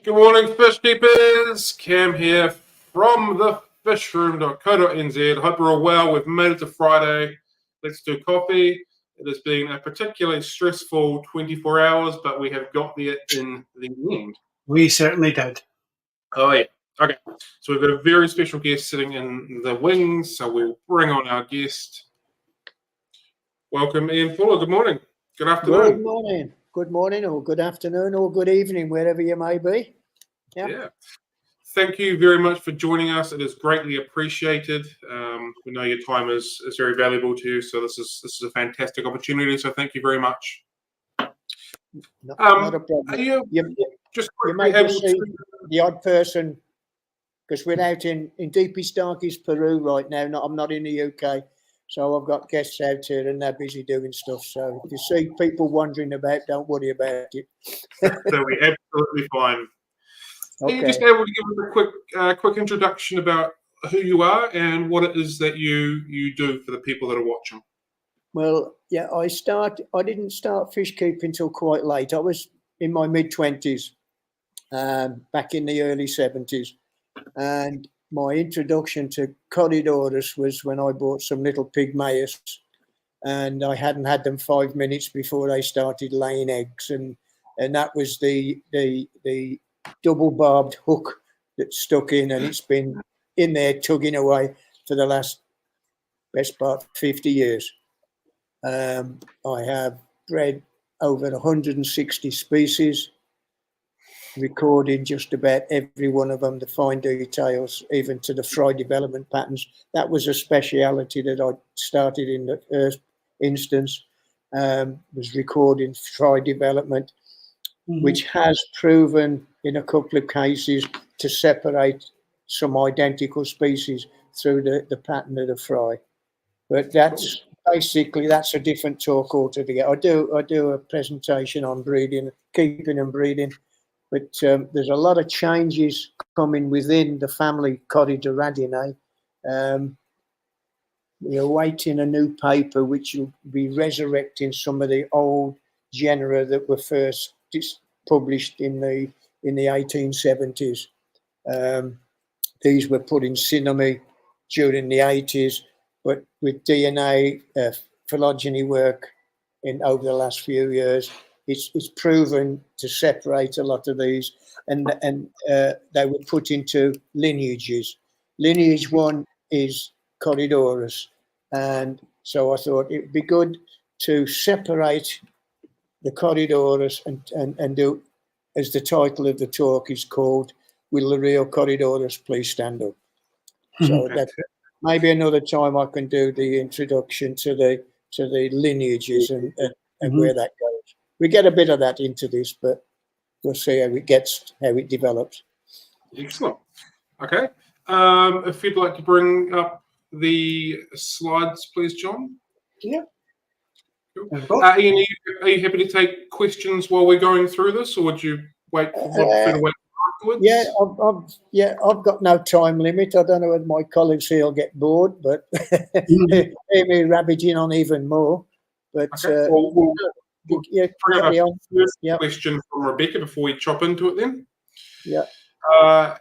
Good morning, fish keepers. Cam here from thefishroom.co.nz. I hope you're all well. We've made it to Friday. Let's do coffee. It has been a particularly stressful 24 hours, but we have got there in the end. We certainly did. Oh, yeah. Okay. So we've got a very special guest sitting in the wings, so we'll bring on our guest. Welcome, Ian Fuller. Good morning. Good afternoon. Good morning. Good morning, or good afternoon, or good evening, wherever you may be. Yeah. Thank you very much for joining us. It is greatly appreciated. We know your time is very valuable to you, so this is a fantastic opportunity. So thank you very much. Not a problem. Are you may just see the odd person, because we're out in Deepy Starkey's, Peru right now. I'm not in the UK, so I've got guests out here and they're busy doing stuff. So if you see people wandering about, don't worry about it. They'll be absolutely fine. Okay. Are you just able to give us a quick introduction about who you are and what it is that you do for the people that are watching? Well, yeah, I didn't start fish keeping till quite late. I was in my mid-20s, back in the early 70s. And my introduction to Corydoras was when I bought some little pygmaeus, and I hadn't had them 5 minutes before they started laying eggs. And that was the double barbed hook that stuck in, and it's been in there tugging away for the best part 50 years. I have bred over 160 species, recorded just about every one of them, the fine details, even to the fry development patterns. That was a speciality that I started in the first instance, was recording fry development, which has proven in a couple of cases to separate some identical species through the pattern of the fry. But that's a different talk altogether. I do a presentation on breeding, keeping and breeding, but there's a lot of changes coming within the family Corydoradinae. We're awaiting a new paper which will be resurrecting some of the old genera that were first published in the 1870s. These were put in Sinami during the 80s, but with DNA phylogeny work over the last few years, it's proven to separate a lot of these, and they were put into lineages. Lineage 1 is Corydoras, and so I thought it would be good to separate the Corydoras and do, as the title of the talk is called, "Will the real Corydoras please stand up?" So that maybe another time I can do the introduction to the lineages and where that goes. We get a bit of that into this, but we'll see how it develops. Excellent. Okay. If you'd like to bring up the slides, please, John. Yeah. Cool. Ian, are you happy to take questions while we're going through this, or would you wait afterwards? I've got no time limit. I don't know whether my colleagues here will get bored, but hear me ravaging on even more. But we'll carry on. First question from Rebecca before we chop into it then. Yeah.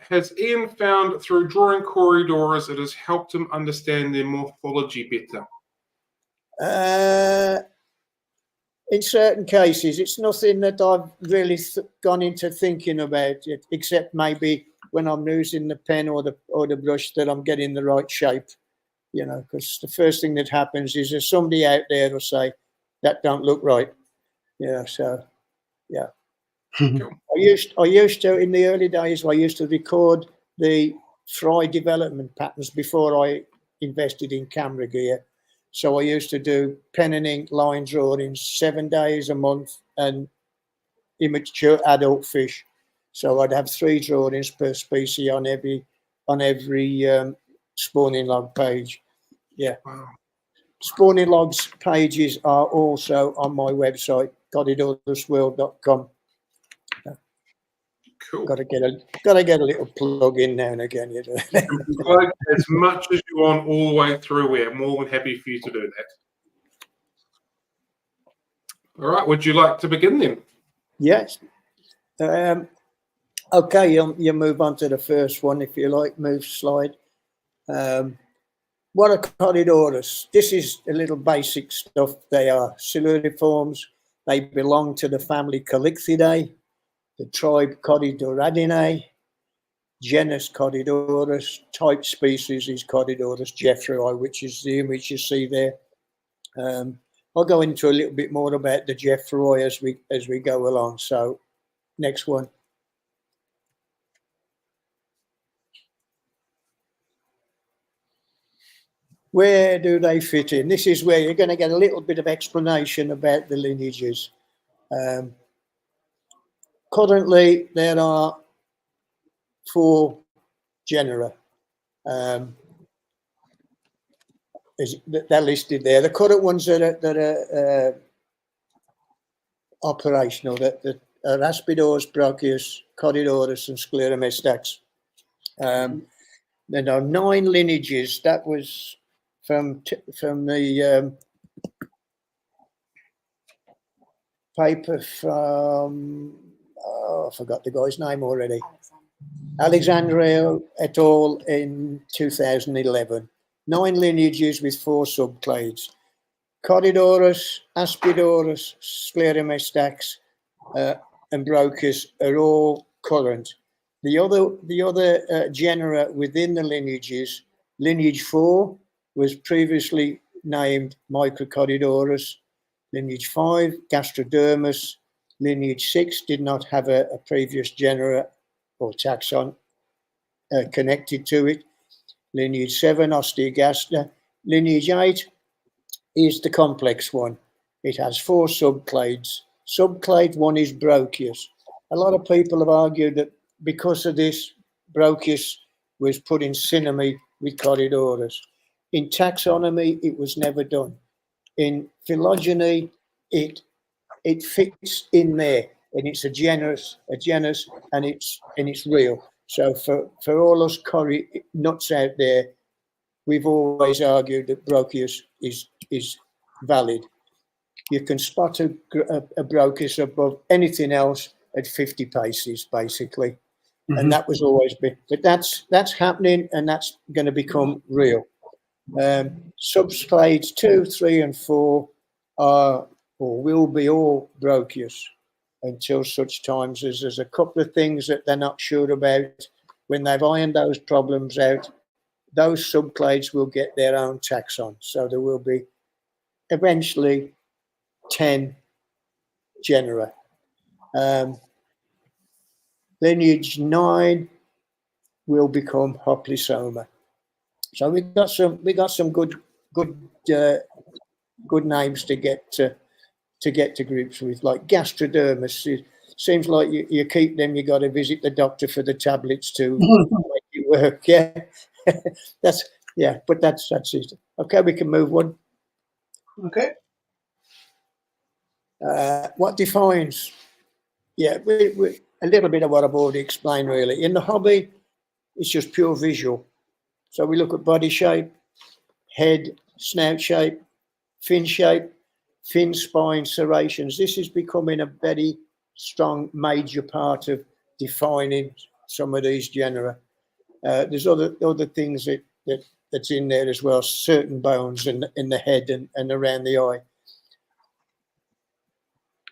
Has Ian found through drawing Corydoras it has helped him understand their morphology better? In certain cases, it's nothing that I've really gone into thinking about it, except maybe when I'm using the pen or the brush that I'm getting the right shape, because the first thing that happens is there's somebody out there will say, that don't look right. So, yeah. Cool. I used to, in the early days, I used to record the fry development patterns before I invested in camera gear. So I used to do pen and ink line drawings 7 days a month and immature adult fish. So I'd have 3 drawings per species on every spawning log page. Yeah. Wow. Spawning logs pages are also on my website, Corydorasworld.com. Cool. Got to get a little plug in now and again. You can plug as much as you want all the way through. We're more than happy for you to do that. All right. Would you like to begin then? Yes. Okay, you move on to the first one if you like. Move slide. What are Corydoras? This is a little basic stuff. They are siluriforms. They belong to the family Calyphidae, the tribe Corydoradinae, genus Corydoras, type species is Corydoras jeffreyi, which is the image you see there. I'll go into a little bit more about the jeffreyi as we go along. So, next one. Where do they fit in? This is where you're going to get a little bit of explanation about the lineages. Currently, there are 4 genera. They're listed there. The current ones that are operational, that are Aspidoras, Brachius, Corydoras, and Scleromestax. There are 9 lineages. That was from the paper from, I forgot the guy's name already. Alexandria et al. In 2011. 9 lineages with 4 subclades. Corydoras, Aspidoras, Scleromestax, and Brachius are all current. The other genera within the lineages, lineage 4 was previously named Microcorydoras, lineage 5 Gastrodermis, lineage 6 did not have a previous genera or taxon connected to it, lineage 7 Osteogaster, lineage 8 is the complex one. It has 4 subclades. Subclade 1 is Brachius. A lot of people have argued that because of this, Brachius was put in synonymy with Corydoras. In taxonomy, it was never done. In phylogeny, it fits in there, and it's a genus, and it's real. So for all us Cory nuts out there, we've always argued that Brachius is valid. You can spot a Brachius above anything else at 50 paces, basically. Mm-hmm. And that was always been, but that's happening, and that's going to become real. Subclades 2, 3, and 4 are or will be all Brachius until such times as there's a couple of things that they're not sure about. When they've ironed those problems out, those subclades will get their own taxon. So there will be eventually 10 genera. Lineage 9 will become Hoplosoma. So we got some good names to get to grips with, like Gastrodermis. It seems like you keep them. You got to visit the doctor for the tablets to make it work. Yeah, but that's it. Okay, we can move on. Okay. What defines? Yeah, we a little bit of what I've already explained. Really, in the hobby, it's just pure visual. So we look at body shape, head, snout shape, fin, spine, serrations. This is becoming a very strong major part of defining some of these genera. There's other things that's in there as well, certain bones in the head and around the eye.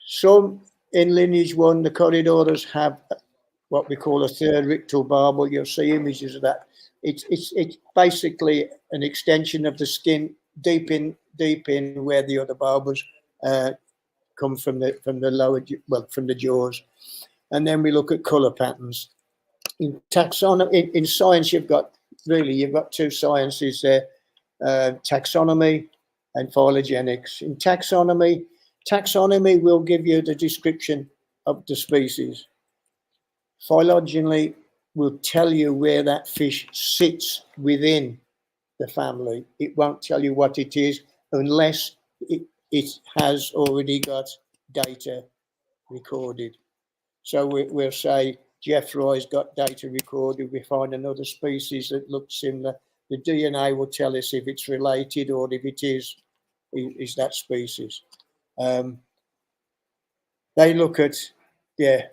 Some in lineage 1, the Corydoras have what we call a third rictal barbel. You'll see images of that. It's basically an extension of the skin deep in where the other barbels come from the lower, from the jaws. And then we look at colour patterns. In taxonomy, in science, you've got 2 sciences there, taxonomy and phylogenetics. In taxonomy will give you the description of the species. Phylogeny will tell you where that fish sits within the family. It won't tell you what it is unless it has already got data recorded. So we'll say Jeffreyi's got data recorded. We find another species that looks similar. The DNA will tell us if it's related or if it is that species. They look at yeah,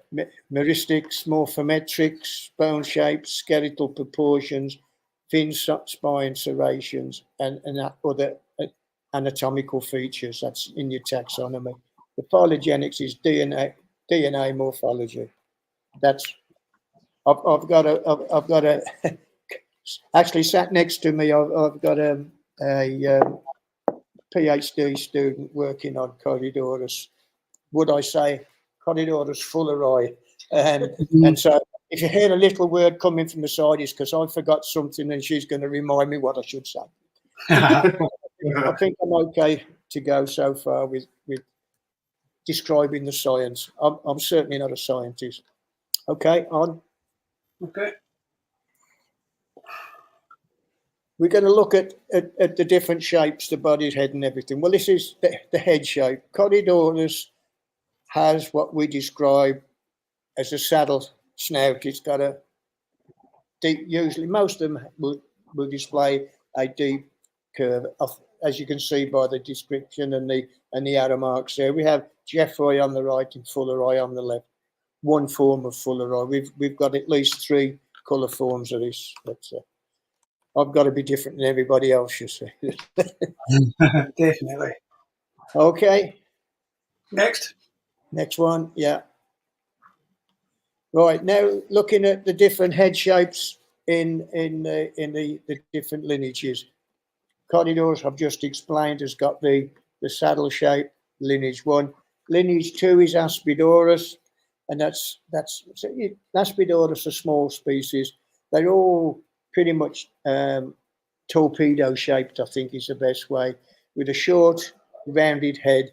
meristics, morphometrics, bone shapes, skeletal proportions, fin spine serrations, and other anatomical features. That's in your taxonomy. The phylogenetics is DNA morphology. That's I've got a actually sat next to me. I've got a PhD student working on Corydoras. Would I say Corydoras fulleri? And so if you hear a little word coming from the side, it's because I forgot something and she's going to remind me what I should say. I think I'm okay to go so far with describing the science. I'm certainly not a scientist. Okay, on. Okay. We're going to look at the different shapes, the body's head and everything. Well, this is the head shape. Corydoras has what we describe as a saddle snout. It's got a deep, usually most of them will display a deep curve, as you can see by the description and the arrow marks there. We have Jeffrey on the right and Fulleri on the left. One form of Fulleri. We've got at least 3 colour forms of this. But I've got to be different than everybody else, you see. Definitely. Okay. Next one, yeah. Right, now looking at the different head shapes in the different lineages. Corydoras, I've just explained, has got the saddle shape, lineage 1. Lineage 2 is Aspidoras, and that's Aspidoras, a small species. They're all pretty much torpedo shaped, I think is the best way, with a short, rounded head.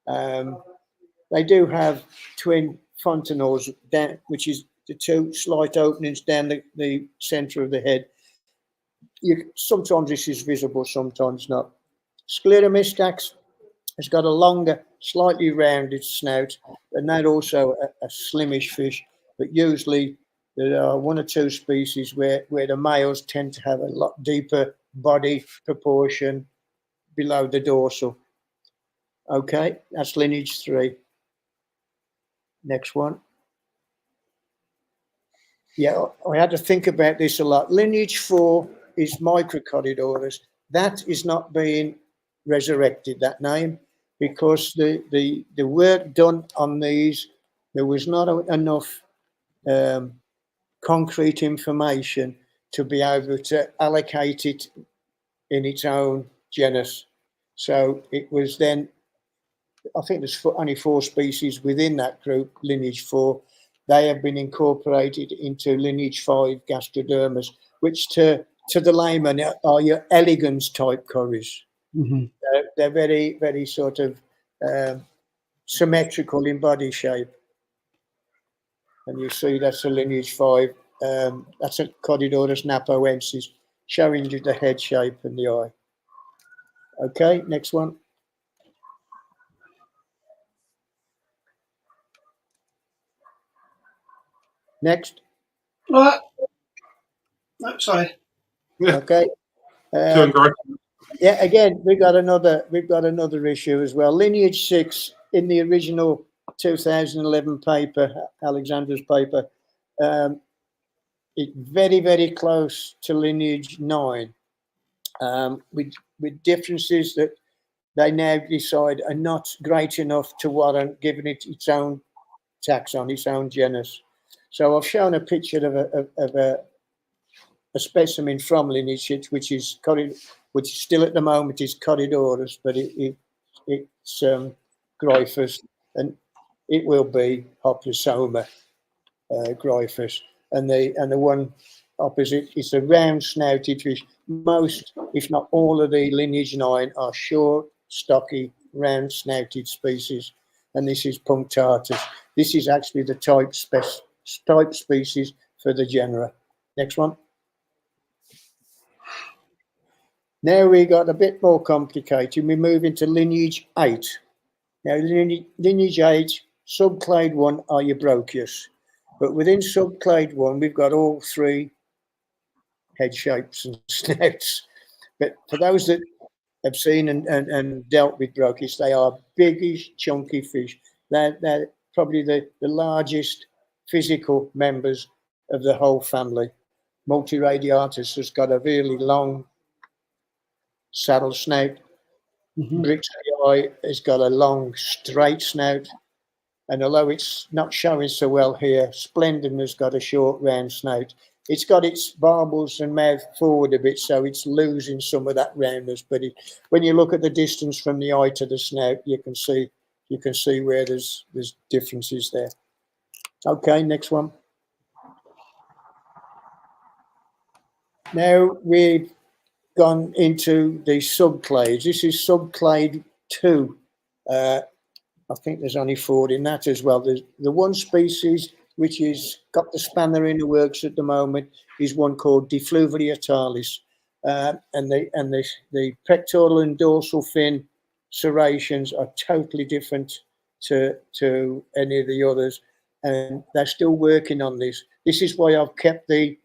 They do have twin fontanelles, down, which is the 2 slight openings down the centre of the head. Sometimes this is visible, sometimes not. Scleromistax has got a longer, slightly rounded snout, and that also a slimish fish, but usually there are 1 or 2 species where the males tend to have a lot deeper body proportion below the dorsal. Okay, that's lineage 3. Next one. Yeah, I had to think about this a lot. Lineage 4 is Microcorydoras. That is not being resurrected, that name, because the work done on these, there was not enough concrete information to be able to allocate it in its own genus. So it was then, I think there's only 4 species within that group, lineage 4. They have been incorporated into lineage 5 gastrodermas, which to the layman are your elegans type corys. Mm-hmm. They're very, very sort of symmetrical in body shape. And you see that's a lineage 5. That's a Corydoras napoensis, showing you the head shape and the eye. Okay, next one. Next. What? No, sorry. Yeah. Okay. Doing great. Yeah, again, we've got another issue as well. Lineage 6 in the original 2011 paper, Alexander's paper, it's very, very close to lineage 9, with differences that they now decide are not great enough to warrant giving it its own taxon, its own genus. So I've shown a picture of a specimen from lineage 6, which is still at the moment is Corydoras, but it's Gryphus, and it will be Hoplosoma Gryphus, and the one opposite is a round snouted fish. Most, if not all, of the lineage 9 are short, stocky, round snouted species, and this is Punctatus. This is actually the type species for the genera. Next one. Now we got a bit more complicated. We move into lineage 8. Now, lineage 8, subclade 1 are your Brochius. But within subclade 1, we've got all 3 head shapes and snouts. But for those that have seen and dealt with Brochius, they are biggish, chunky fish. They're probably the largest physical members of the whole family. Multiradiatus has got a really long saddle snout. Mhm. Brixii has got a long straight snout. And although it's not showing so well here, Splendid has got a short round snout. It's got its barbels and mouth forward a bit, so it's losing some of that roundness. But when you look at the distance from the eye to the snout, you can see where there's differences there. Okay, next one. Now we've gone into the subclades. This is subclade 2. I think there's only 4 in that as well. There's the one species which is got the spanner in the works at the moment is one called Defluvriatalis, and the pectoral and dorsal fin serrations are totally different to any of the others, and they're still working on this. This is why I've kept the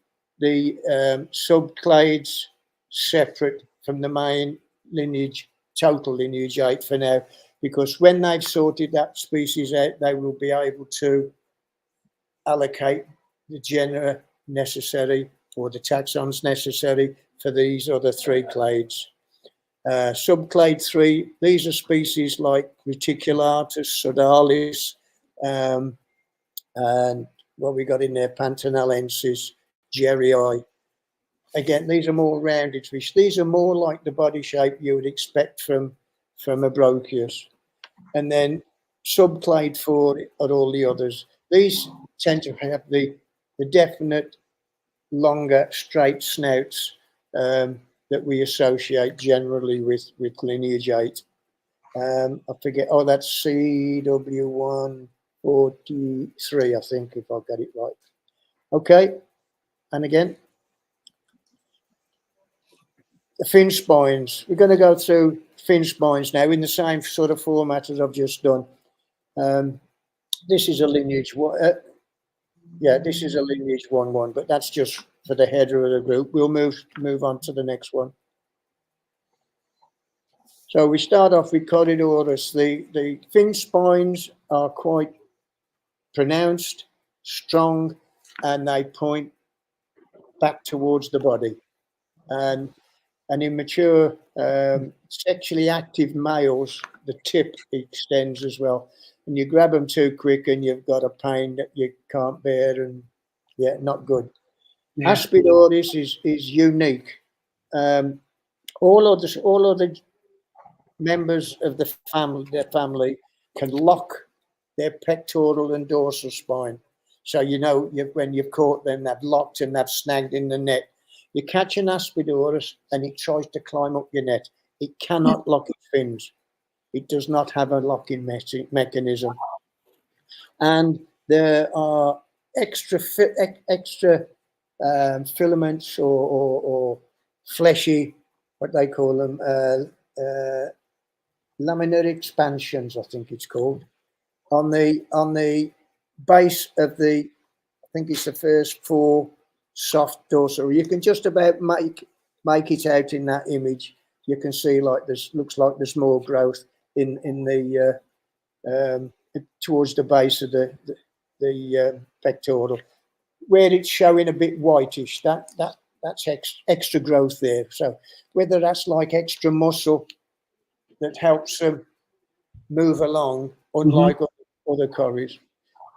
subclades separate from the main lineage, total lineage 8 for now, because when they've sorted that species out, they will be able to allocate the genera necessary or the taxons necessary for these other 3 clades. Subclade 3, these are species like Reticulatus, Sodalis, and what we got in there, Pantanellensis, Jerrii. Again, these are more rounded fish. These are more like the body shape you would expect from a Brocchius. And then subclade 4 are all the others. These tend to have the definite longer straight snouts that we associate generally with lineage 8. I forget, that's CW143, I think, if I've got it right. Okay, and again, the fin spines. We're going to go through fin spines now in the same sort of format as I've just done. This is a lineage one. This is a lineage 1-1, but that's just for the header of the group. We'll move on to the next one. So we start off with Corydoras. The fin spines are quite pronounced, strong, and they point back towards the body. And in mature, sexually active males, the tip extends as well. And you grab them too quick and you've got a pain that you can't bear, and not good. Yeah. Aspidoris is unique. All other members of the family can lock their pectoral and dorsal spine. So when you've caught them, they've locked and they've snagged in the net. You catch an Aspidoris and it tries to climb up your net. It cannot lock its fins. It does not have a locking mechanism. And there are extra filaments or fleshy, what they call them, laminar expansions, I think it's called, on the base of the, I think it's the first 4 soft dorsal. You can just about make it out in that image. You can see like this looks like there's more growth in the towards the base of the pectoral, where it's showing a bit whitish. That's extra growth there. So whether that's like extra muscle that helps them move along, unlike other corys,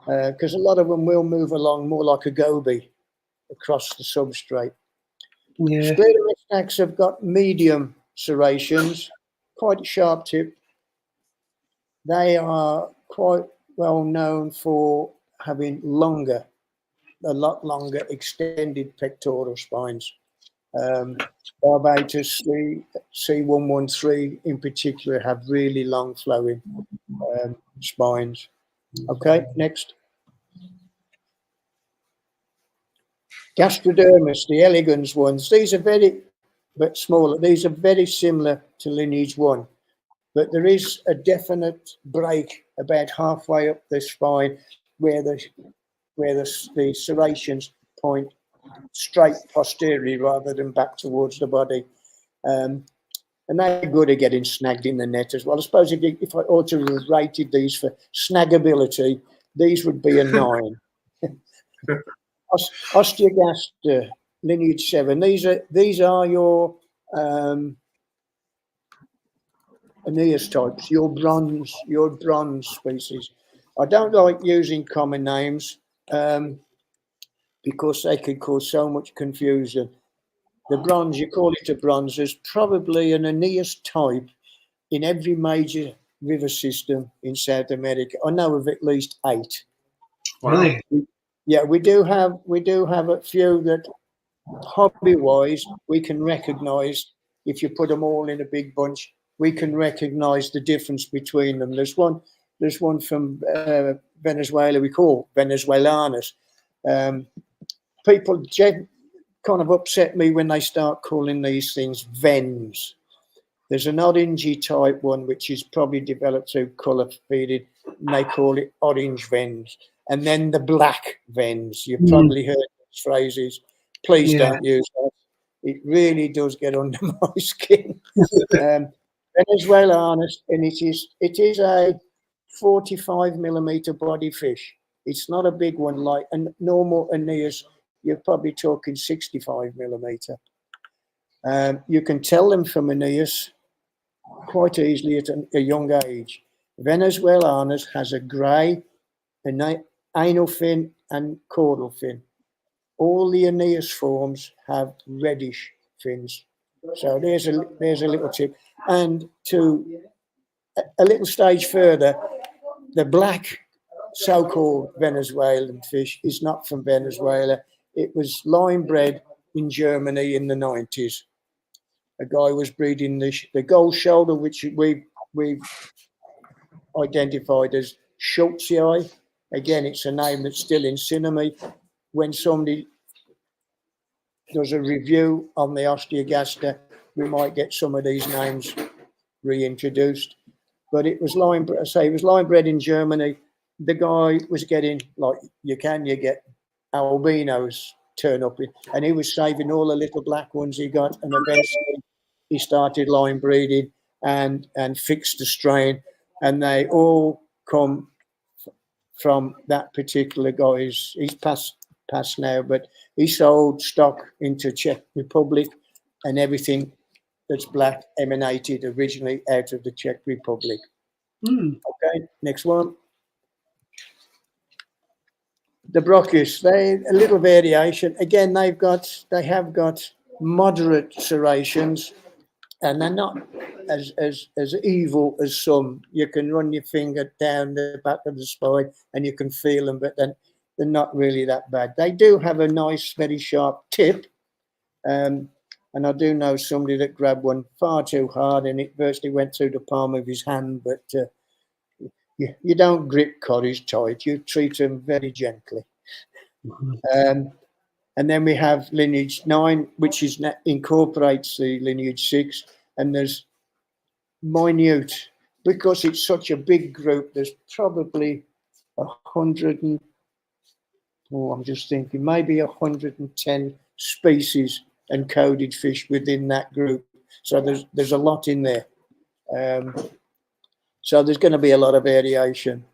because a lot of them will move along more like a goby across the substrate. Yeah. Sclerostax have got medium serrations, quite sharp tip. They are quite well known for having a lot longer extended pectoral spines. Barbatus C113 in particular have really long flowing spines. Okay, next. Gastrodermis, the elegans ones, these are very but smaller. These are very similar to lineage 1, but there is a definite break about halfway up the spine where the serrations point straight posteriorly rather than back towards the body. And they're good at getting snagged in the net as well. I suppose if I ought to have rated these for snaggability, these would be a 9. Osteogaster, lineage 7. These are your Aeneas types, your bronze species. I don't like using common names because they could cause so much confusion. The bronze, you call it a bronze, there's probably an Aeneas type in every major river system in South America. I know of at least 8. Really? Yeah, we do have a few that hobby-wise we can recognise. If you put them all in a big bunch, we can recognise the difference between them. There's one from Venezuela we call Venezuelanas. People kind of upset me when they start calling these things Vens. There's an orangey type one which is probably developed through colour feeding, and they call it orange Vens. And then the black Vens. You've probably heard these phrases. Please don't use that. It really does get under my skin. Venezuelanas, and it is a 45mm body fish. It's not a big one like a normal Aeneas. You're probably talking 65mm. You can tell them from Aeneas quite easily at a young age. Venezuelanas has a grey, anal fin and caudal fin. All the Aeneas forms have reddish fins. So there's a little tip. And to a little stage further, the black so-called Venezuelan fish is not from Venezuela. It was line bred in Germany in the 90s. A guy was breeding the gold shoulder, which we've identified as Schultzii. Again, it's a name that's still in cinema. When somebody does a review on the Osteogaster, we might get some of these names reintroduced. But it was line bred in Germany. The guy was getting, like you get albinos turn up, and he was saving all the little black ones he got, and eventually he started line breeding and fixed the strain, and they all come from that particular guy. He's passed now, but he sold stock into Czech Republic, and everything that's black emanated originally out of the Czech Republic. Okay, next one. The Brockus, they a little variation. Again, they have got moderate serrations, and they're not as evil as some. You can run your finger down the back of the spine and you can feel them, but then they're not really that bad. They do have a nice, very sharp tip. And I do know somebody that grabbed one far too hard and it virtually went through the palm of his hand. But you don't grip corys tight. You treat them very gently. And then we have lineage 9, which incorporates the lineage 6. And there's minute, because it's such a big group, there's probably 100 and, I'm just thinking, maybe 110 species and coded fish within that group. So there's a lot in there. So there's going to be a lot of variation.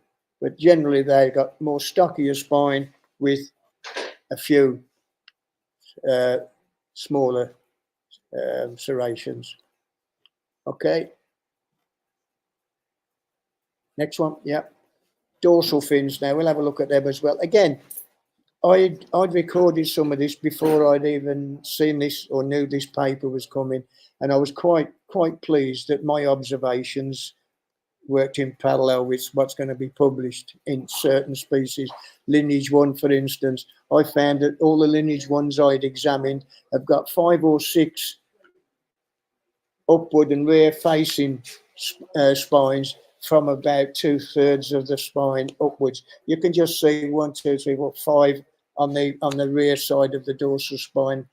But generally, they've got more stockier spine with a few smaller serrations. Okay. Next one. Yeah. Dorsal fins now. We'll have a look at them as well. Again, I'd recorded some of this before I'd even seen this or knew this paper was coming. And I was quite pleased that my observations worked in parallel with what's going to be published in certain species. Lineage 1, for instance, I found that all the lineage 1s I'd examined have got 5 or 6 upward and rear facing spines from about 2/3 of the spine upwards. You can just see 1, 2, 3, 4, 5 on the rear side of the dorsal spine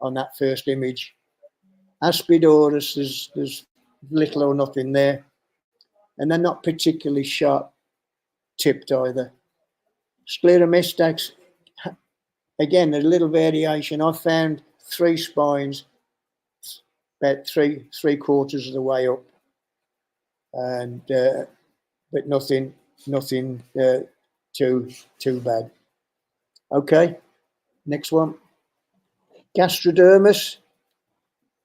on that first image. Aspidoras, there's little or nothing there. And they're not particularly sharp tipped either. Scleromestax, again, a little variation. I found 3 spines about three-quarters of the way up, and but nothing too bad. Okay, next one. Gastrodermis,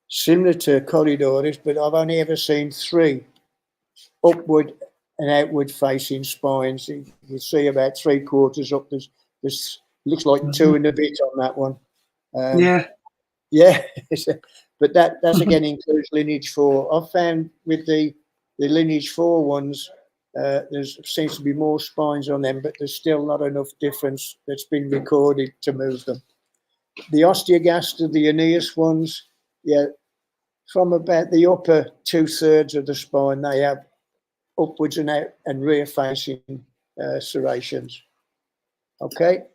similar to Corydoras, but I've only ever seen 3 upward and outward facing spines. You can see about 3/4 up. There's looks like 2 and a bit on that one. Yeah. Yeah, but that's again includes lineage 4. I've found with the lineage 4 ones, there seems to be more spines on them, but there's still not enough difference that's been recorded to move them. The osteogaster, the Aeneas ones, yeah, from about the upper 2/3 of the spine, they have upwards and out and rear facing serrations. Okay.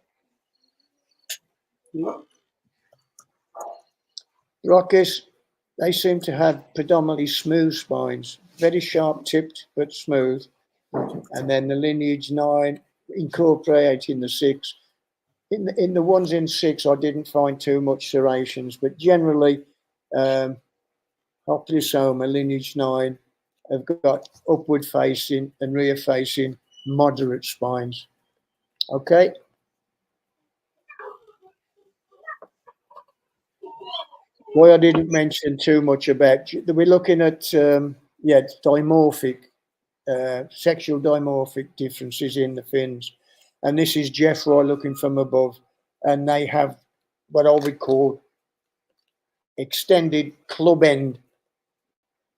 Rockies, they seem to have predominantly smooth spines, very sharp tipped but smooth. And then the lineage 9 incorporating the 6. In the ones in 6, I didn't find too much serrations, but generally, Hoplosoma lineage 9 have got upward facing and rear facing moderate spines. Okay. Why I didn't mention too much about, we're looking at dimorphic, sexual dimorphic differences in the fins, and this is Jeffroy looking from above, and they have what I would call extended club end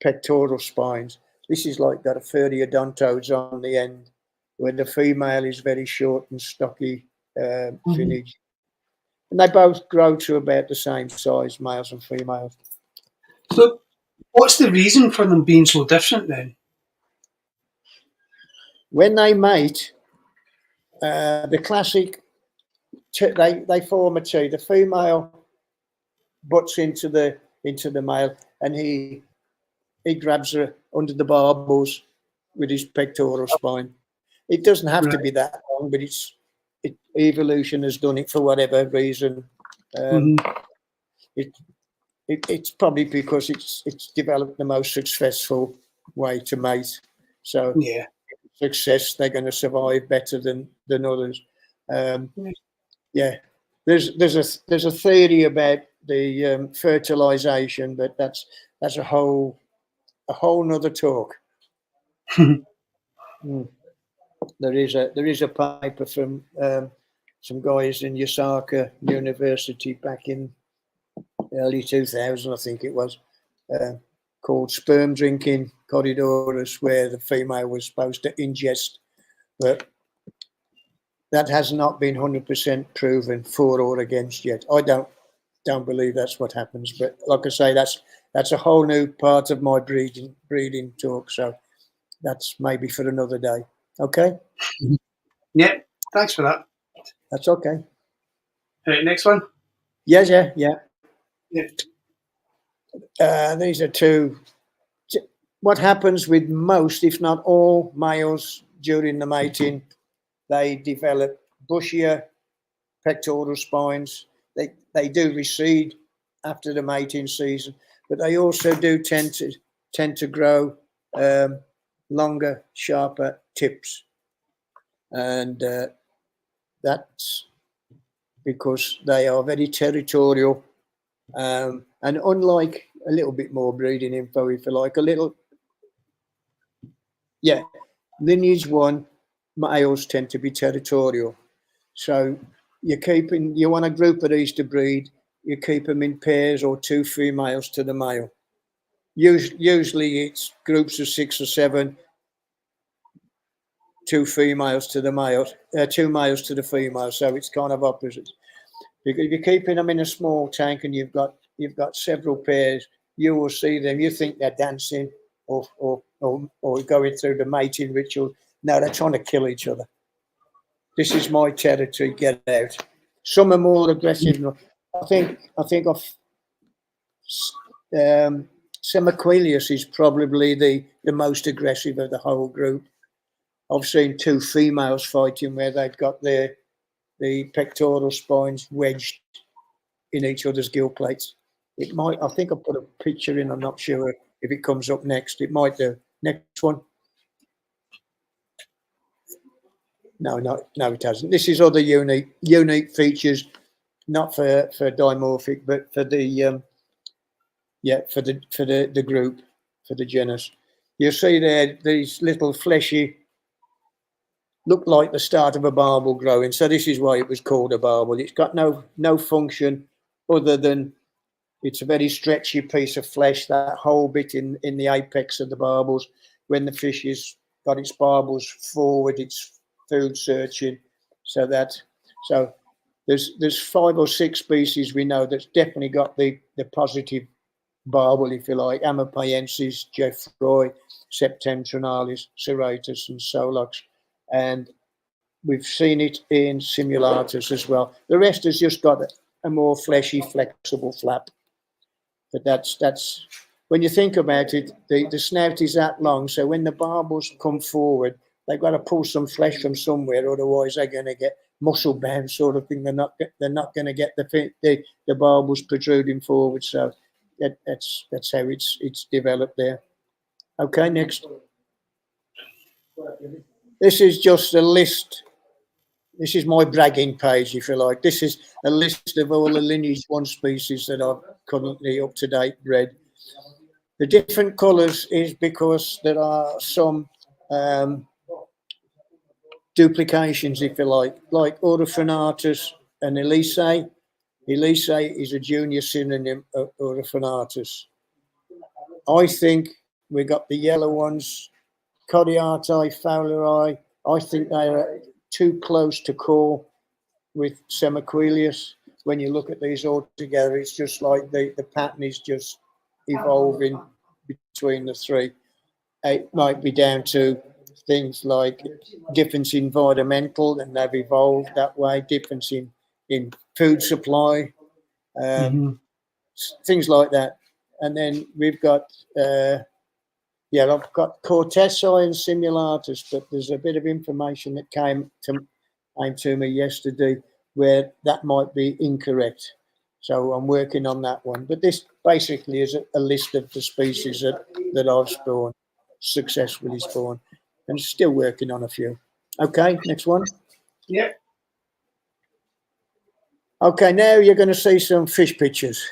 pectoral spines. This is like got a periodontodes on the end, where the female is very short and stocky finnage. And they both grow to about the same size, males and females. So, what's the reason for them being so different then? When they mate, the classic, they form a T. The female butts into the male, and he grabs her under the barbels with his pectoral spine. It doesn't have to be that long, but evolution has done it for whatever reason. It's probably because it's developed the most successful way to mate. So Yeah. success, they're going to survive better than others. Yeah, there's a theory about the fertilization, but that's a whole nother talk. There is a paper from some guys in Osaka University back in early 2000, I think it was, called Sperm Drinking Corydoras, where the female was supposed to ingest, but that has not been 100% proven for or against yet. I don't believe that's what happens, but like I say, that's a whole new part of my breeding talk, so that's maybe for another day. Okay? Yeah, thanks for that. That's okay. Right, next one. Yeah. Yeah. These are 2. What happens with most, if not all, males during the mating, they develop bushier pectoral spines. They do recede after the mating season, but they also do tend to grow longer, sharper tips, and that's because they are very territorial. And unlike a little bit more breeding info, if you like, lineage 1 males tend to be territorial. So you want a group of these to breed, you keep them in pairs or 2 females to the male. Usually it's groups of 6 or 7, 2 females to the males, 2 males to the females. So it's kind of opposite. If you're keeping them in a small tank and you've got several pairs, you will see them. You think they're dancing or going through the mating ritual. No, they're trying to kill each other. This is my territory. Get out. Some are more aggressive. I think Semiquilius is probably the most aggressive of the whole group. I've seen 2 females fighting where they've got the pectoral spines wedged in each other's gill plates. It might. I think I put a picture in. I'm not sure if it comes up next. It might do. Next one. No, it hasn't. This is other unique features, not for dimorphic, but for the the group, for the genus. You see there these little fleshy, look like the start of a barbel growing. So this is why it was called a barbel. It's got no function other than it's a very stretchy piece of flesh, that whole bit in the apex of the barbels. When the fish has got its barbels forward, it's food searching. So there's 5 or 6 species we know that's definitely got the positive barbel, if you like: Amapayensis, Jeffroy, Septentrionalis, Serratus, and Solox. And we've seen it in Simulatus as well. The rest has just got a more fleshy, flexible flap. But that's when you think about it, the snout is that long, so when the barbels come forward, they've got to pull some flesh from somewhere, otherwise they're going to get muscle bound, sort of thing. They're not going to get the barbels protruding forward. So that's how it's developed there. Okay, next. This is just a list. This is my bragging page, if you like. This is a list of all the lineage 1 species that I've currently up to date bred. The different colours is because there are some duplications, if you like Aurophrenatus and Elise. Elise is a junior synonym of Aurophrenatus. I think we got the yellow ones, Corydoras, Fowleri. I think they are too close to call with Semiquilius. When you look at these all together, it's just like the pattern is just evolving between the 3. It might be down to things like difference in environmental, and they've evolved that way, difference in food supply, things like that. And then we've got I've got Cortesi and Simulatus, but there's a bit of information that came to me yesterday where that might be incorrect. So I'm working on that one. But this basically is a list of the species that I've successfully spawned, and still working on a few. Okay, next one. Yeah. Okay, now you're going to see some fish pictures.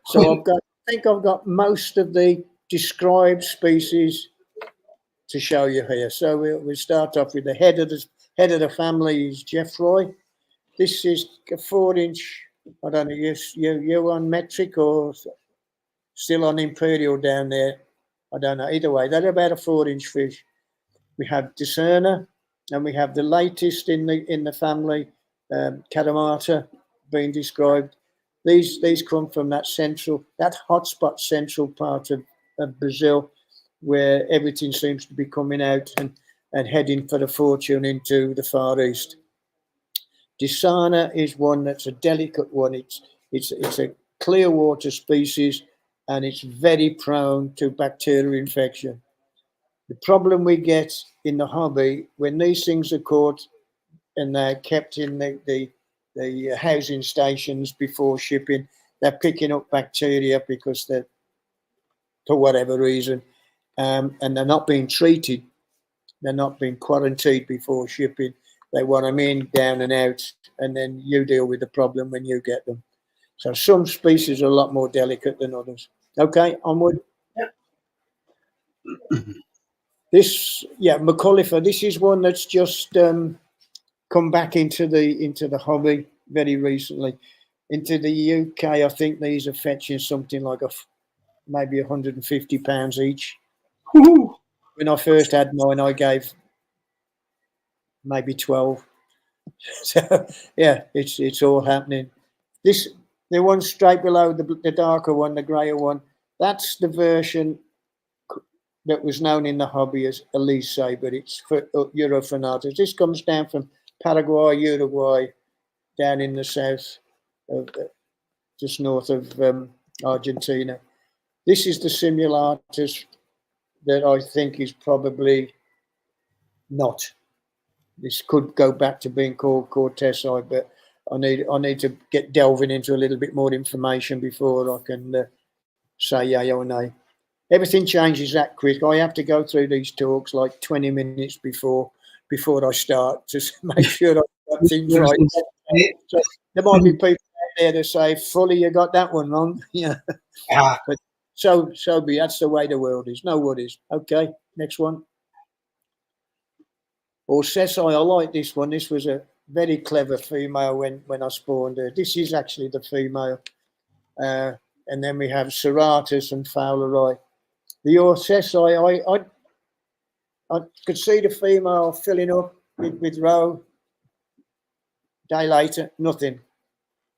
So I think I've got most of the described species to show you here. So we'll start off with the head of the family is Jeffroy. This is a 4-inch. I don't know, you on metric or still on imperial down there? I don't know. Either way, they're about a 4-inch fish. We have Discerner, and we have the latest in the family, Catamata, being described. These come from that hotspot central part of Brazil, where everything seems to be coming out and heading for the fortune into the Far East. Discerner is one that's a delicate one. It's a clear water species, and it's very prone to bacterial infection. The problem we get in the hobby, when these things are caught and they're kept in the housing stations before shipping, they're picking up bacteria because they're, for whatever reason, and they're not being treated. They're not being quarantined before shipping. They want them in, down and out, and then you deal with the problem when you get them. So some species are a lot more delicate than others. Okay, onward. This, McAuliffe. This is one that's just come back into the hobby very recently. Into the UK, I think these are fetching something like maybe £150 each. Woo-hoo. When I first had mine, I gave maybe 12. So yeah, it's all happening. The one straight below the darker one, the grayer one, that's the version that was known in the hobby as Elise, but it's for Aurophrenatus. This comes down from Paraguay, Uruguay, down in the south, just north of Argentina. This is the Simulatus that I think is probably not. This could go back to being called Cortesi, but I need to get delving into a little bit more information before I can say yay or nay. Everything changes that quick. I have to go through these talks like 20 minutes before before I start to make sure I've got things right. Yeah. So there might be people out there that say, "Fully, you got that one wrong." Yeah, Ah, but so be. That's the way the world is. No worries. Okay, next one. Or Sesai, I like this one. This was a very clever female when I spawned her. This is actually the female. And then we have Serratus and Fowleri. The Orsessi, I could see the female filling up with roe. Day later, nothing.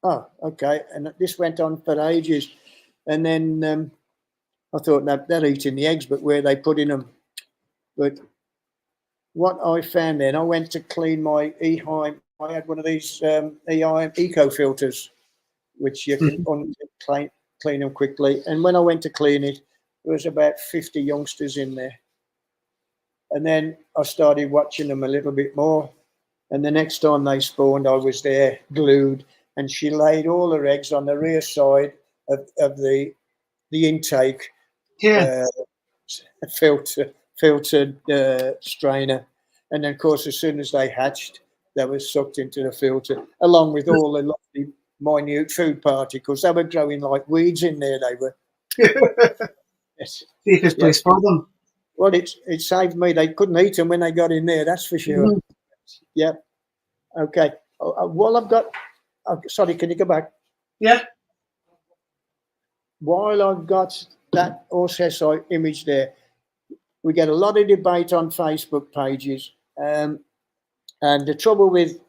Oh, okay. And this went on for ages. And then I thought they're eating the eggs, but where are they putting them? But what I found then, I went to clean my EHIME. I had one of these EHIME eco filters, which you can clean them quickly. And when I went to clean it, there was about 50 youngsters in there. And then I started watching them a little bit more. And the next time they spawned, I was there glued, and she laid all her eggs on the rear side of the intake filtered strainer. And then, of course, as soon as they hatched, they were sucked into the filter, along with all the lovely minute food particles. They were growing like weeds in there, they were. Yes. Safest place for them. Well, it saved me. They couldn't eat them when they got in there, that's for sure. Yeah. Okay. While I've got... sorry, can you go back? Yeah. While I've got that Orsessi image there, we get a lot of debate on Facebook pages. And the trouble with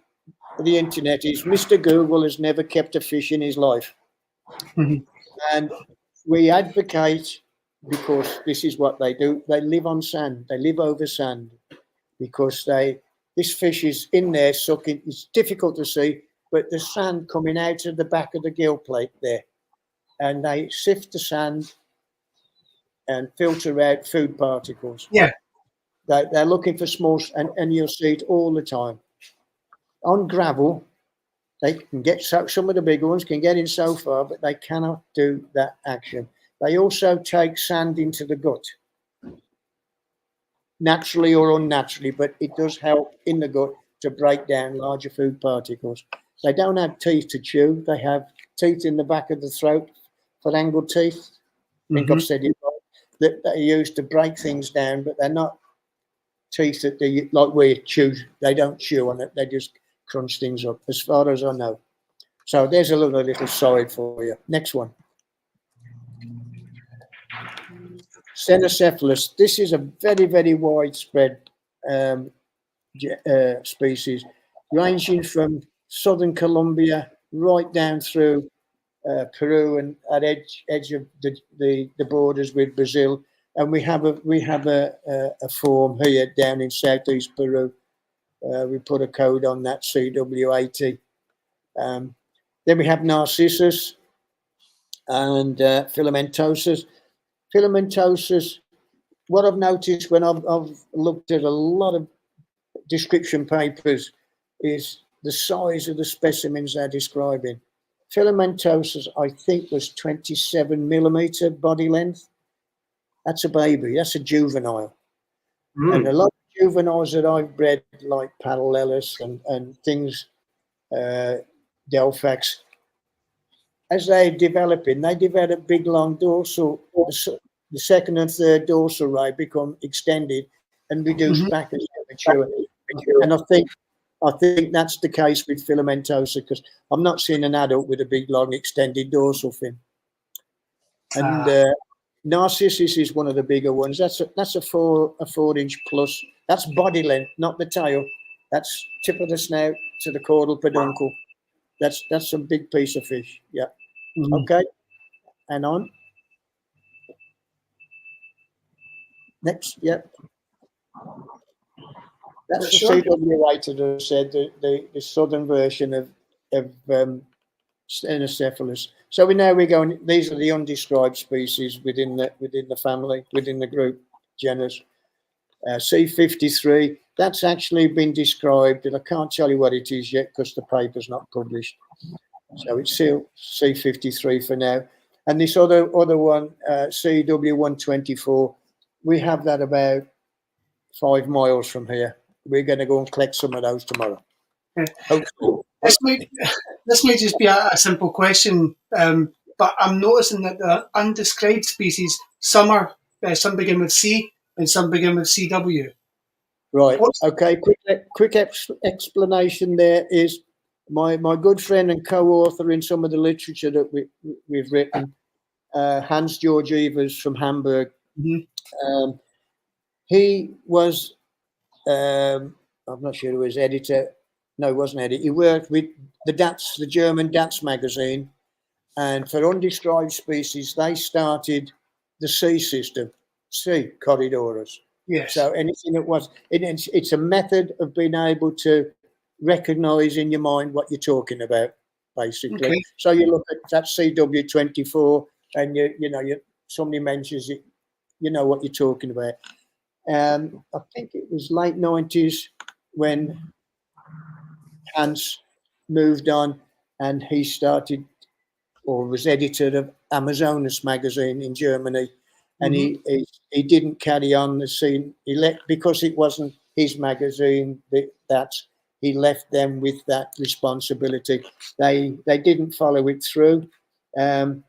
the internet is Mr. Google has never kept a fish in his life. And we advocate, because this is what they do, they live on sand. They live over sand because this fish is in there sucking. It's difficult to see, but the sand coming out of the back of the gill plate there. And they sift the sand and filter out food particles. Yeah. They're looking for small, and you'll see it all the time. On gravel, they can get some of the bigger ones can get in so far, but they cannot do that action. They also take sand into the gut, naturally or unnaturally, but it does help in the gut to break down larger food particles. They don't have teeth to chew. They have teeth in the back of the throat for angled teeth. I think I've said it right. That they use to break things down, but they're not teeth that they like we chew. They don't chew on it. They just crunch things up, as far as I know. So there's a little side for you. Next one. Cenocephalus. This is a very, very widespread species, ranging from southern Colombia right down through Peru and at edge of the borders with Brazil. And we have a form here down in southeast Peru. We put a code on that, CW80. Then we have Narcissus and Filamentosus. Filamentosus, what I've noticed when I've looked at a lot of description papers is the size of the specimens they're describing. Filamentosus, I think, was 27 millimeter body length. That's a baby. That's a juvenile. And a lot of juveniles that I've bred, like Parallelus and things, Delphax, as they're developing, they develop big, long dorsal. The second and third dorsal ray become extended and reduce back as they mature. And I think that's the case with Filamentosa, because I'm not seeing an adult with a big, long, extended dorsal fin. And Narcissus is one of the bigger ones. That's a 4-inch plus. That's body length, not the tail. That's tip of the snout to the caudal peduncle. That's a big piece of fish. Yeah. Okay. And on. Next. Yeah. That's the CW8 that I said, the southern version of Cenocephalus. So we're going. These are the undescribed species within the family, within the group genus. C53. That's actually been described, and I can't tell you what it is yet because the paper's not published. So it's still C53 for now. And this other one, CW124, we have that about 5 miles from here. we're going to go and collect some of those tomorrow. Okay. Hopefully. This might just be a simple question, but I'm noticing that the undescribed species, some begin with C and some begin with CW. Right. Okay. Quick explanation there is my good friend and co-author in some of the literature that we've written, Hans Georg Evers from Hamburg. Mm-hmm. He was, I'm not sure who was editor. No, he wasn't editor. He worked with the German DATS magazine, and for undescribed species, they started the C system, C Corydoras. Yes. So anything that was, it's a method of being able to recognise in your mind what you're talking about, basically. Okay. So you look at that CW24, and somebody mentions it, you know what you're talking about. I think it was late 90s when Hans moved on, and he started or was editor of Amazonas magazine in Germany. And he didn't carry on the scene. He left because it wasn't his magazine. That he left them with that responsibility. They didn't follow it through, and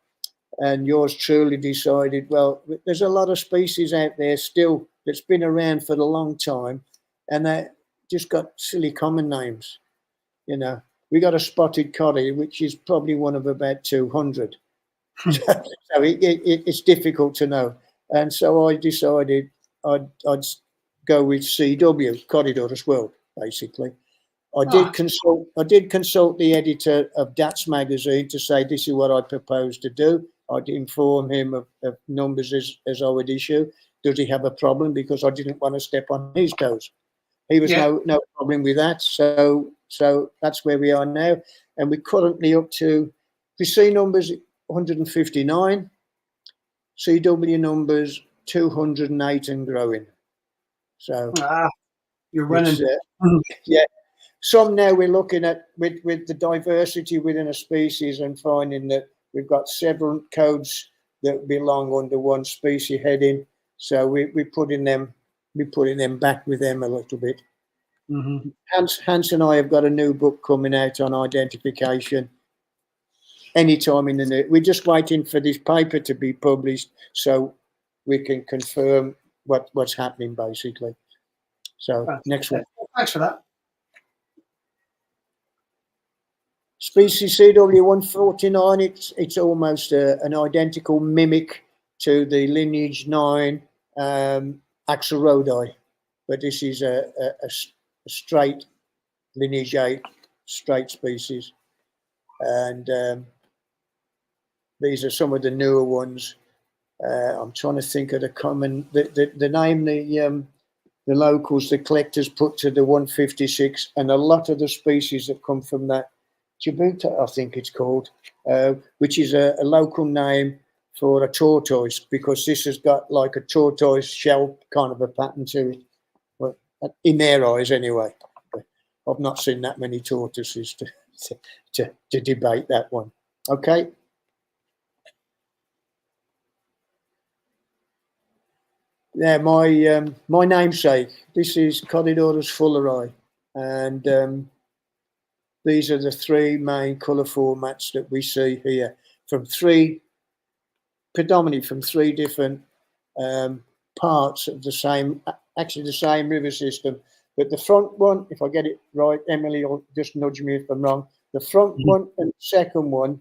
yours truly decided. Well, there's a lot of species out there still that's been around for a long time, and they just got silly common names. You know, we got a spotted coddy, which is probably one of about 200. So it's difficult to know. And so I decided I'd go with CW, Corydoras World, basically. I did consult the editor of DATS magazine to say this is what I propose to do. I'd inform him of numbers as I would issue. Does he have a problem? Because I didn't want to step on his toes. He was no problem with that. So that's where we are now. And we're currently up to, we see numbers 159, CW numbers 208 and growing. So you're running. Yeah. Some now we're looking at with the diversity within a species and finding that we've got several codes that belong under one species heading. So we're putting them back with them a little bit. Mm-hmm. Hans and I have got a new book coming out on identification anytime in the new. We're just waiting for this paper to be published so we can confirm what's happening, basically. So next one. Thanks for that. Species CW149, it's almost an identical mimic to the lineage 9 Axelrodi, but this is a straight lineage 8 straight species. And these are some of the newer ones. I'm trying to think of the common, the name the locals, the collectors put to the 156, and a lot of the species that come from that, Djibouti, I think it's called, which is a local name for a tortoise, because this has got like a tortoise shell kind of a pattern to it, well, in their eyes anyway. I've not seen that many tortoises to debate that one. Okay. Yeah, my namesake. This is Corydoras fulleri, and these are the three main colour formats that we see here, predominantly from three different parts of the same river system. But the front one, if I get it right, Emily will just nudge me if I'm wrong. The front one and the second one,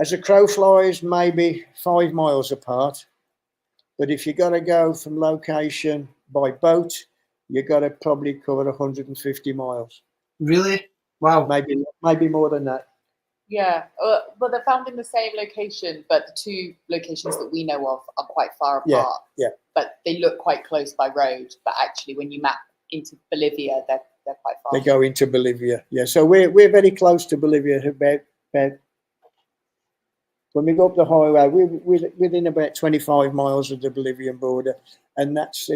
as a crow flies, maybe 5 miles apart. But if you got to go from location by boat, you got to probably cover 150 miles. Really? Wow. Maybe more than that. Yeah, but they're found in the same location, but the two locations that we know of are quite far apart. Yeah. But they look quite close by road. But actually, when you map into Bolivia, they're quite far. They go into Bolivia. Yeah, so we're very close to Bolivia. About when we go up the highway, we're within about 25 miles of the Bolivian border, and that's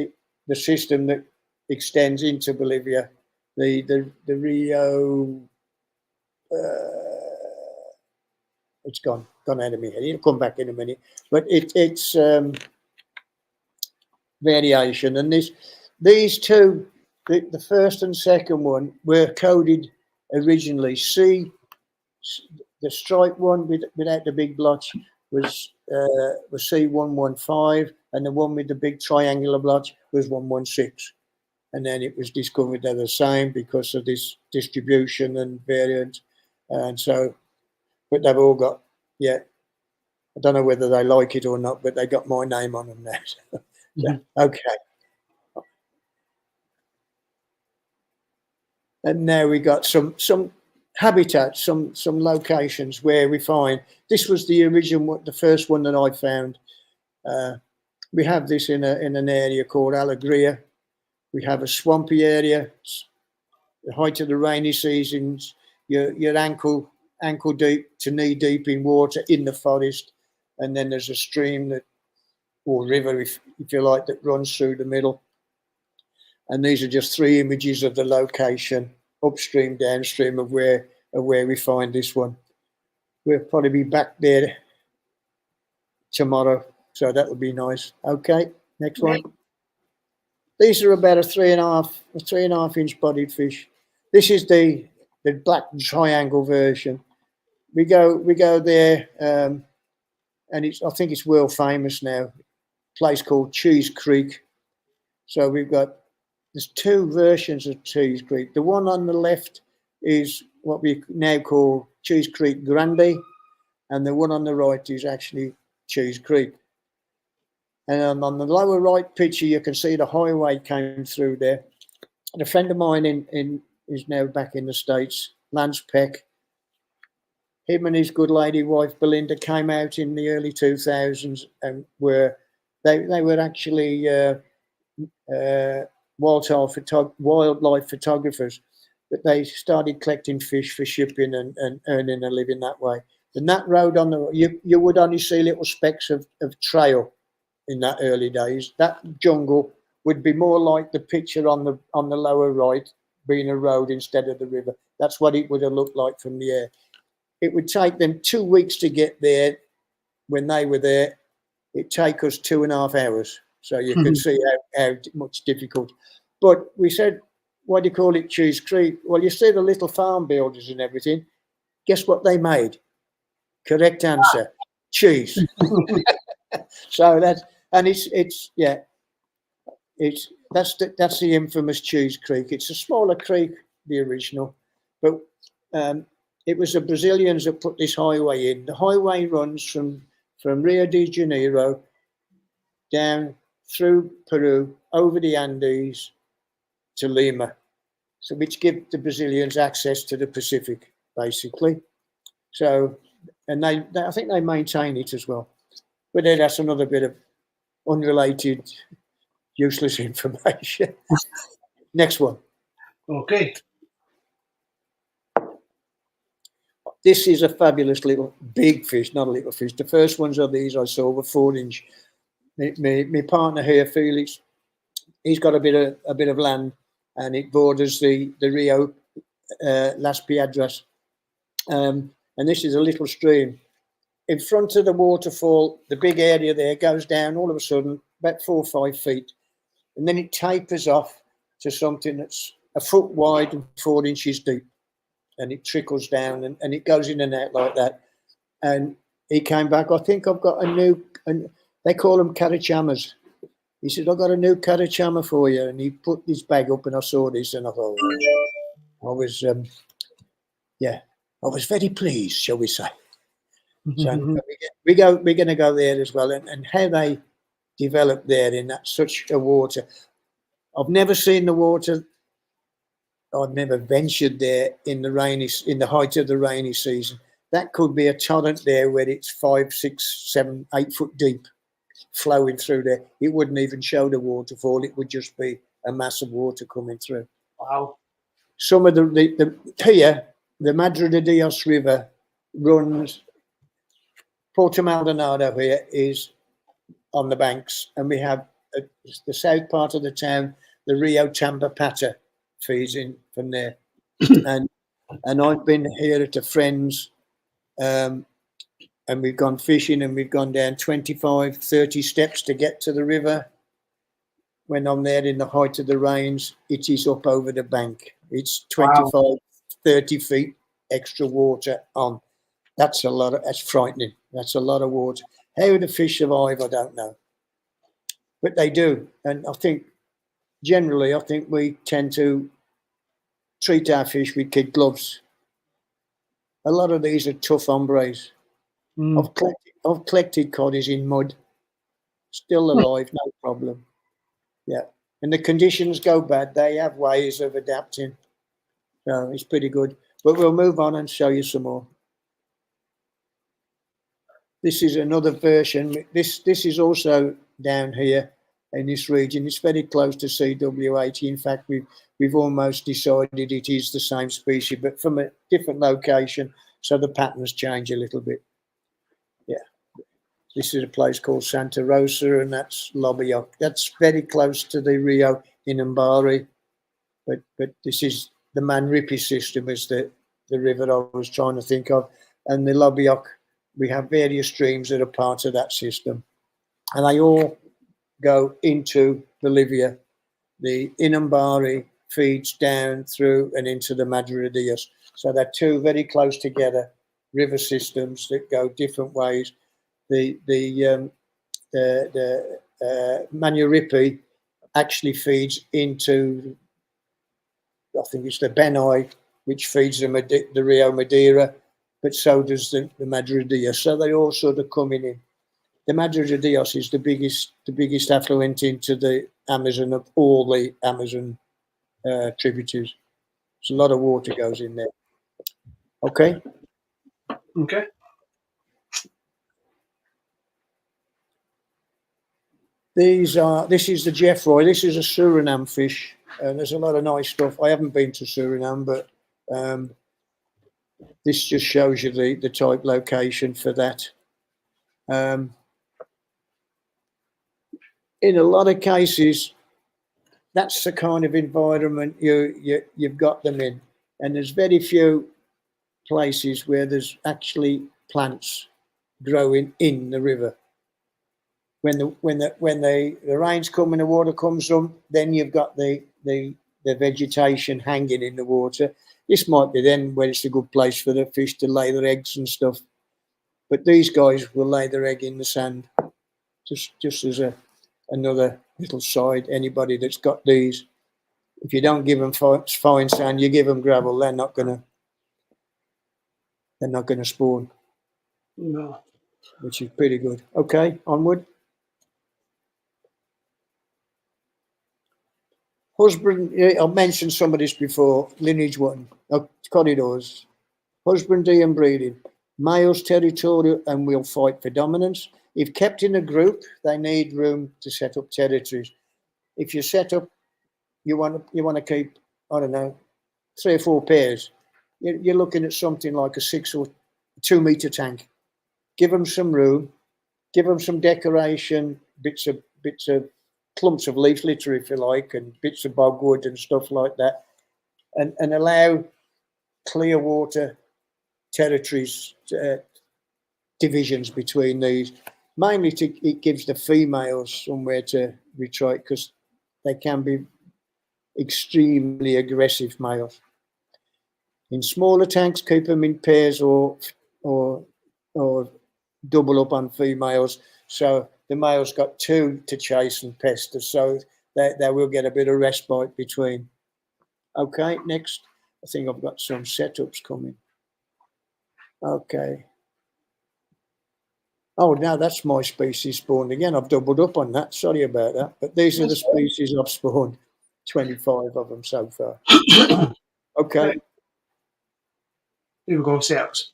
the system that extends into Bolivia. The Rio. It's gone out of my head. It'll come back in a minute. But it's variation, and these two the first and second one were coded originally. The striped one without the big blotch was C115, and the one with the big triangular blotch was 116. And then it was discovered they're the same because of this distribution and variant. And so, but they've all got, I don't know whether they like it or not, but they got my name on them now. So, okay. And now we got some habitats, some locations where we find this was the original, the first one that I found. We have this in an area called Alegria. We have a swampy area. The height of the rainy seasons, you're ankle deep to knee deep in water in the forest, and then there's a stream or river, if you like, that runs through the middle. And these are just 3 images of the location, upstream, downstream of where we find this one. We'll probably be back there tomorrow, so that would be nice. Okay, next one. These are about a 3.5 inch bodied fish. This is the black triangle version. We go there, and I think it's world famous now. A place called Cheese Creek. So there's 2 versions of Cheese Creek. The one on the left is what we now call Cheese Creek Grande, and the one on the right is actually Cheese Creek. And on the lower right picture, you can see the highway came through there. And a friend of mine is now back in the States, Lance Peck. Him and his good lady wife Belinda came out in the early 2000s, and they were actually wildlife photographers, but they started collecting fish for shipping and earning a living that way. And that road you would only see little specks of trail in that early days. That jungle would be more like the picture on the lower right, being a road instead of the river. That's what it would have looked like from the air. It would take them 2 weeks to get there. When they were there, it'd take us 2.5 hours. So you can see how much difficult. But we said, why do you call it Cheese Creek? Well, you see the little farm builders and everything. Guess what they made? Correct answer, cheese. So that's the infamous Cheese Creek. It's a smaller creek, the original, but it was the Brazilians that put this highway in. The highway runs from Rio de Janeiro down through Peru, over the Andes to Lima, so which give the Brazilians access to the Pacific, basically. So, and I think they maintain it as well. But then that's another bit of unrelated, useless information. Next one. Okay. This is a fabulous little big fish, not a little fish. The first ones of these I saw were 4 inch. My partner here, Felix, he's got a bit of land, and it borders the Rio Las Piedras. And this is a little stream. In front of the waterfall, the big area there goes down all of a sudden, about 4 or 5 feet. And then it tapers off to something that's a foot wide and 4 inches deep. And it trickles down and it goes in and out like that. And he came back, I think I've got a new, and they call them carachamas. He said, I've got a new carachama for you. And he put his bag up and I saw this and I thought, I was very pleased, shall we say. So we're going to go there as well, and how they develop there in such a water. I've never seen the water. I've never ventured there in the height of the rainy season. That could be a torrent there where it's 5, 6, 7, 8 foot deep, flowing through there. It wouldn't even show the waterfall. It would just be a mass of water coming through. Wow. Some of the Madre de Dios River runs. Puerto Maldonado here is on the banks, and we have the south part of the town, the Rio Tambopata feeds in from there. and I've been here at a friend's, and we've gone fishing, and we've gone down 25, 30 steps to get to the river. when I'm there in the height of the rains, it is up over the bank. It's 25, Wow. 30 feet extra water on. That's a lot. That's frightening. That's a lot of water. How the fish survive, I don't know. But they do. And I think generally, we tend to treat our fish with kid gloves. A lot of these are tough hombres. Mm. I've collected coddies in mud, still alive, no problem. Yeah. And the conditions go bad, they have ways of adapting. So it's pretty good. But we'll move on and show you some more. This is another version. This is also down here in this region. It's very close to CW80. In fact, we've almost decided it is the same species, but from a different location, so the patterns change a little bit. Yeah. This is a place called Santa Rosa, and that's Lobbyock. That's very close to the Rio Inambari, but this is the Manripi system, is the river I was trying to think of, and the Lobbyock. We have various streams that are part of that system, and they all go into Bolivia. The Inambari feeds down through and into the Madre de Dios. So they're two very close together river systems that go different ways. The Manuripe actually feeds into, I think it's the Benai, which feeds the Rio Madeira, but so does the Madre de Dios. So they all sort of coming in. The Madre de Dios is the biggest affluent into the Amazon of all the Amazon tributaries. So a lot of water goes in there. Okay. Okay. This is the Jeffroy. This is a Suriname fish, and there's a lot of nice stuff. I haven't been to Suriname, but this just shows you the type location for that. In a lot of cases, that's the kind of environment you've got them in, and there's very few places where there's actually plants growing in the river. When the rains come and the water comes up, then you've got the vegetation hanging in the water. This might be then when it's a good place for the fish to lay their eggs and stuff. But these guys will lay their egg in the sand. Just as another little side, anybody that's got these, if you don't give them fine sand, you give them gravel, they're not gonna spawn. No. Which is pretty good. Okay, onward. Husband, I've mentioned some of this before. Lineage 1, Corydoras. Husbandry and breeding. Males territorial and will fight for dominance. If kept in a group, they need room to set up territories. If you set up, you want to keep, I don't know, 3 or 4 pairs. You're looking at something like a 6 or 2 meter tank. Give them some room. Give them some decoration, bits of clumps of leaf litter, if you like, and bits of bogwood and stuff like that, and allow clear water territories, divisions between these. Mainly it gives the females somewhere to retreat, because they can be extremely aggressive males. In smaller tanks, keep them in pairs or double up on females, so the male's got 2 to chase and pester, so they will get a bit of respite between. Okay, next. I think I've got some setups coming. Okay. Oh, now that's my species spawned again. I've doubled up on that. Sorry about that. But these are the species I've spawned. 25 of them so far. Okay. Here we go, setups.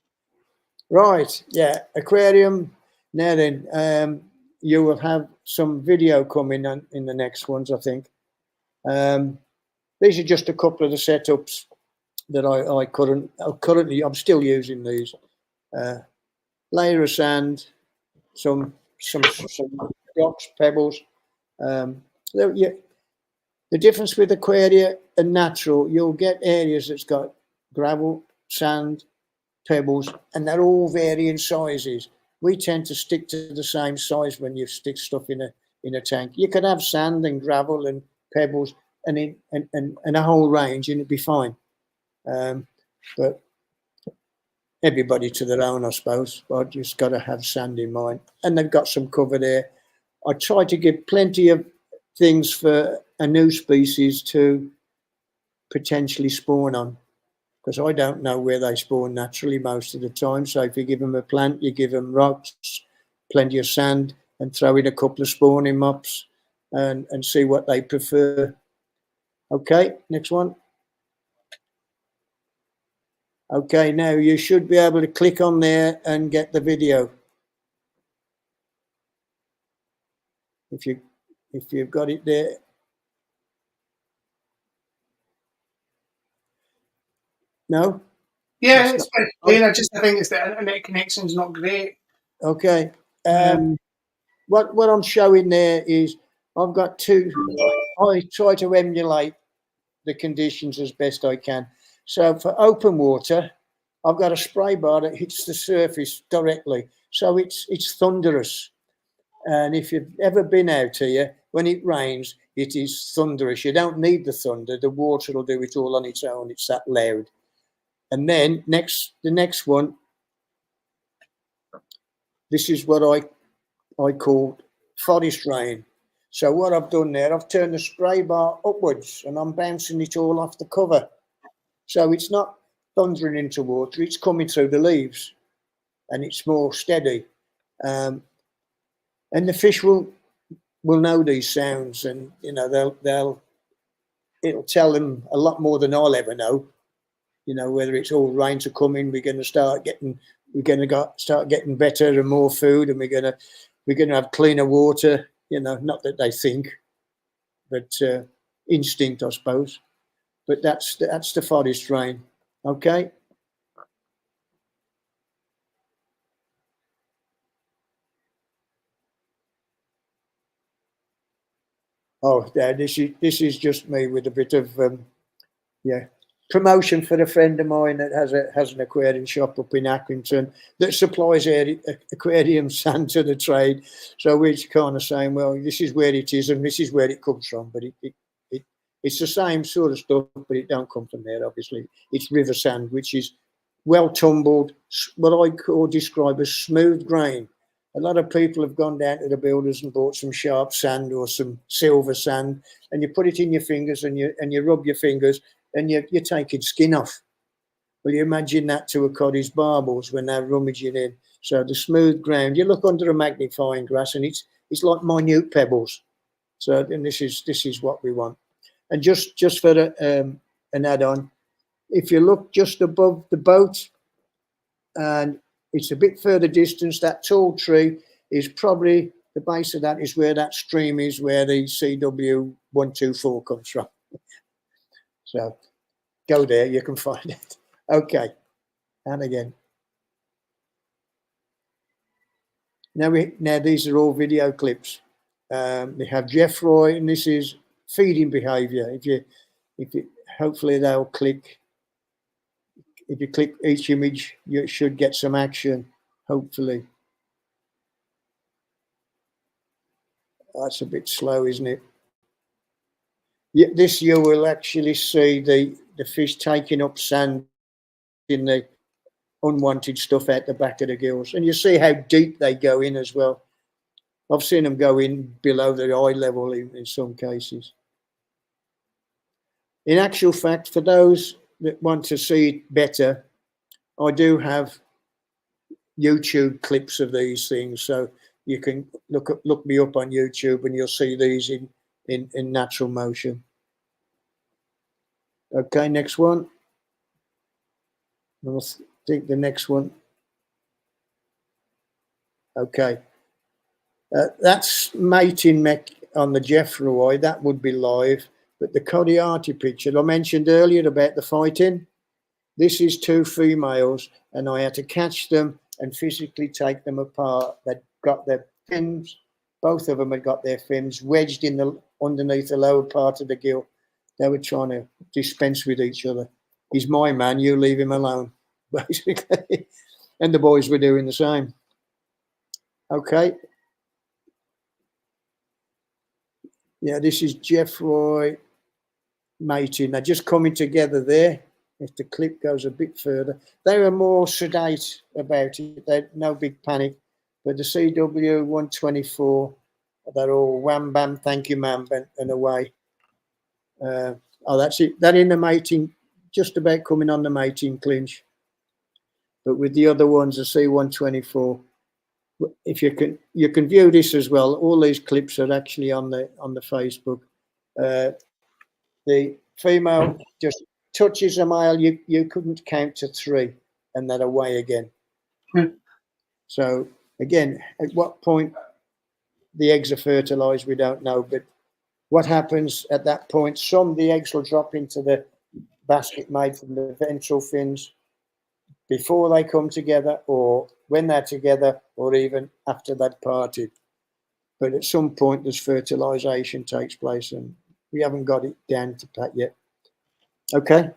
Right. Yeah. Aquarium. Now then, you will have some video coming in the next ones, I think. These are just a couple of the setups that currently I'm still using these. Layer of sand, some rocks, pebbles. The difference with aquaria and natural, you'll get areas that's got gravel, sand, pebbles, and they're all varying sizes. We tend to stick to the same size when you stick stuff in in a tank. You could have sand and gravel and pebbles and a whole range, and it'd be fine. But everybody to their own, I suppose. But I just got to have sand in mind, and they've got some cover there. I try to give plenty of things for a new species to potentially spawn on, because I don't know where they spawn naturally most of the time. So if you give them a plant, you give them rocks, plenty of sand, and throw in a couple of spawning mops and see what they prefer. Okay, next one. Okay, now you should be able to click on there and get the video. If you've got it there. No? Yeah, It's it's very clear. I think it's the internet connection's not great. Okay. What I'm showing there is I've got two. I try to emulate the conditions as best I can. So for open water, I've got a spray bar that hits the surface directly. So it's thunderous. And if you've ever been out here, when it rains, it is thunderous. You don't need the thunder. The water will do it all on its own. It's that loud. And then the next one, this is what I call forest rain. So what I've done there, I've turned the spray bar upwards and I'm bouncing it all off the cover. So it's not thundering into water, it's coming through the leaves and it's more steady. And the fish will know these sounds, and you know it'll tell them a lot more than I'll ever know. You know, whether it's all rains are coming, we're going to start getting better and more food, and we're going to have cleaner water. You know, not that they think, but instinct, I suppose. But that's the forest rain. Okay. Oh, yeah, this is just me with a bit of promotion for a friend of mine that has an aquarium shop up in Accrington that supplies aquarium sand to the trade. So we're kind of saying, well, this is where it is and this is where it comes from. But it's the same sort of stuff, but it don't come from there, obviously. It's river sand, which is well tumbled, what I describe as smooth grain. A lot of people have gone down to the builders and bought some sharp sand or some silver sand, and you put it in your fingers and you rub your fingers and you're taking skin off. Well, you imagine that to a coddy's barbels when they're rummaging in. So the smooth ground, you look under a magnifying glass and it's like minute pebbles. So and this is what we want. And just for an add-on, if you look just above the boat and it's a bit further distance, that tall tree is probably, the base of that is where that stream is, where the CW124 comes from. So go there, you can find it. Okay, and again. Now these are all video clips. They have Jeffroy, and this is feeding behaviour. If you hopefully they'll click. If you click each image, you should get some action, hopefully. That's a bit slow, isn't it? Yeah, this you will actually see the fish taking up sand in the unwanted stuff out the back of the gills. And you see how deep they go in as well. I've seen them go in below the eye level in some cases. In actual fact, for those that want to see it better, I do have YouTube clips of these things, so you can look me up on YouTube and you'll see these in natural motion. Okay, next one. I think the next one. Okay, that's mating mech on the Jeffroy. That would be live, but the Corydoras picture I mentioned earlier about the fighting. This is two females, and I had to catch them and physically take them apart. They'd got their fins, both of them had got their fins wedged in underneath the lower part of the gill. They were trying to dispense with each other. He's my man, you leave him alone, basically. And the boys were doing the same. Okay. Yeah, this is Jeffroy mating. They're just coming together there. If the clip goes a bit further, they were more sedate about it. They no big panic. But the CW 124, they're all wham bam, thank you, ma'am, and away. Oh, that's it. That in the mating, just about coming on the mating clinch. But with the other ones, the C124, if you can view this as well. All these clips are actually on the Facebook. The female just touches a male. You couldn't count to 3, and then away again. So again, at what point the eggs are fertilized, we don't know. But what happens at that point? Some of the eggs will drop into the basket made from the ventral fins before they come together, or when they're together, or even after they've parted. But at some point, there's fertilization takes place, and we haven't got it down to pat yet. Okay.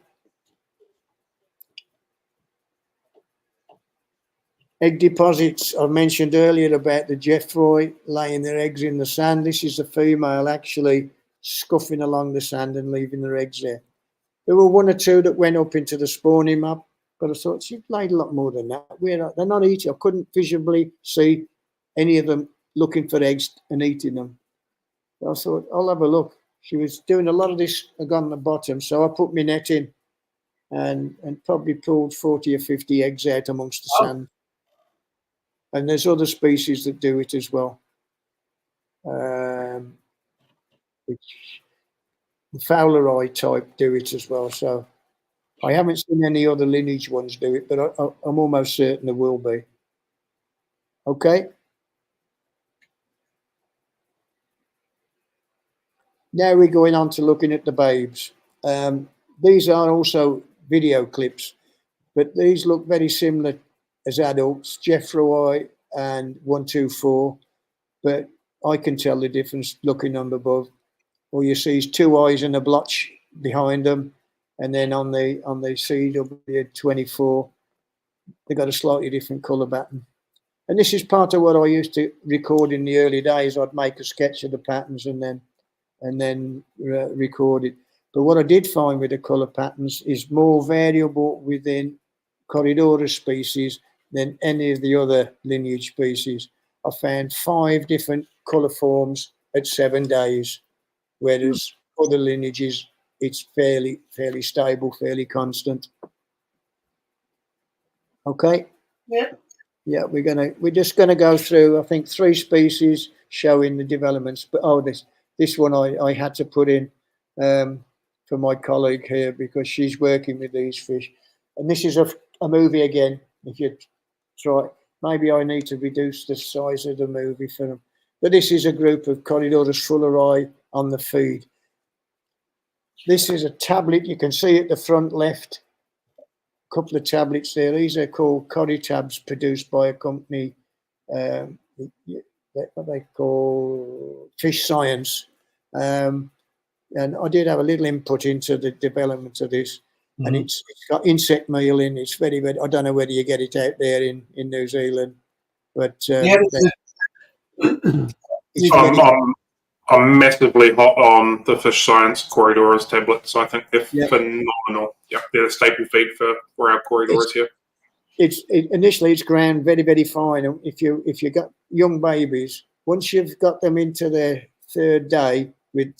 Egg deposits. I mentioned earlier about the Jeffroy laying their eggs in the sand. This is the female actually scuffing along the sand and leaving their eggs there. There were 1 or 2 that went up into the spawning map, but I thought she'd laid a lot more than that. They're not eating. I couldn't visibly see any of them looking for eggs and eating them. I thought, I'll have a look. She was doing a lot of this on the bottom, so I put my net in and probably pulled 40 or 50 eggs out amongst the sand. And there's other species that do it as well. The Fowleri type do it as well. So I haven't seen any other lineage ones do it, but I'm almost certain there will be. Okay. Now we're going on to looking at the babes. These are also video clips, but these look very similar as adults, Jeffroy and 124, but I can tell the difference looking on above. All you see is 2 eyes and a blotch behind them, and then on the CW24, they've got a slightly different colour pattern. And this is part of what I used to record in the early days. I'd make a sketch of the patterns and then record it. But what I did find with the colour patterns is more variable within Corydoras species than any of the other lineage species. I found 5 different colour forms at 7 days, whereas other lineages, it's fairly stable, fairly constant. Okay. Yeah. Yeah, we're just gonna go through, I think, 3 species showing the developments. But this one I had to put in for my colleague here because she's working with these fish. And this is a movie again. If you try, maybe I need to reduce the size of the movie for them. But this is a group of Corydoras fulleri on the feed. This is a tablet. You can see at the front left, a couple of tablets there. These are called Corytabs, produced by a company, what they call Fish Science. And I did have a little input into the development of this. And it's got insect meal in. It's very, very, I don't know whether you get it out there in New Zealand, but I'm massively hot on the Fish Science Corydoras tablets. I think they're phenomenal. Yeah, they're a staple feed for our Corydoras here. Initially it's ground very, very fine. And if you got young babies, once you've got them into their 3rd day with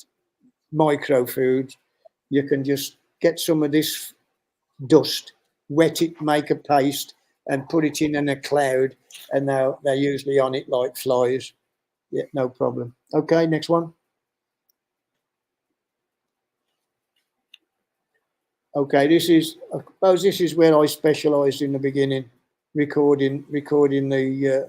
micro food, you can just get some of this dust, wet it, make a paste, and put it in a cloud, and they're usually on it like flies. Yeah, no problem. Okay, next one. Okay, I suppose this is where I specialised in the beginning, recording the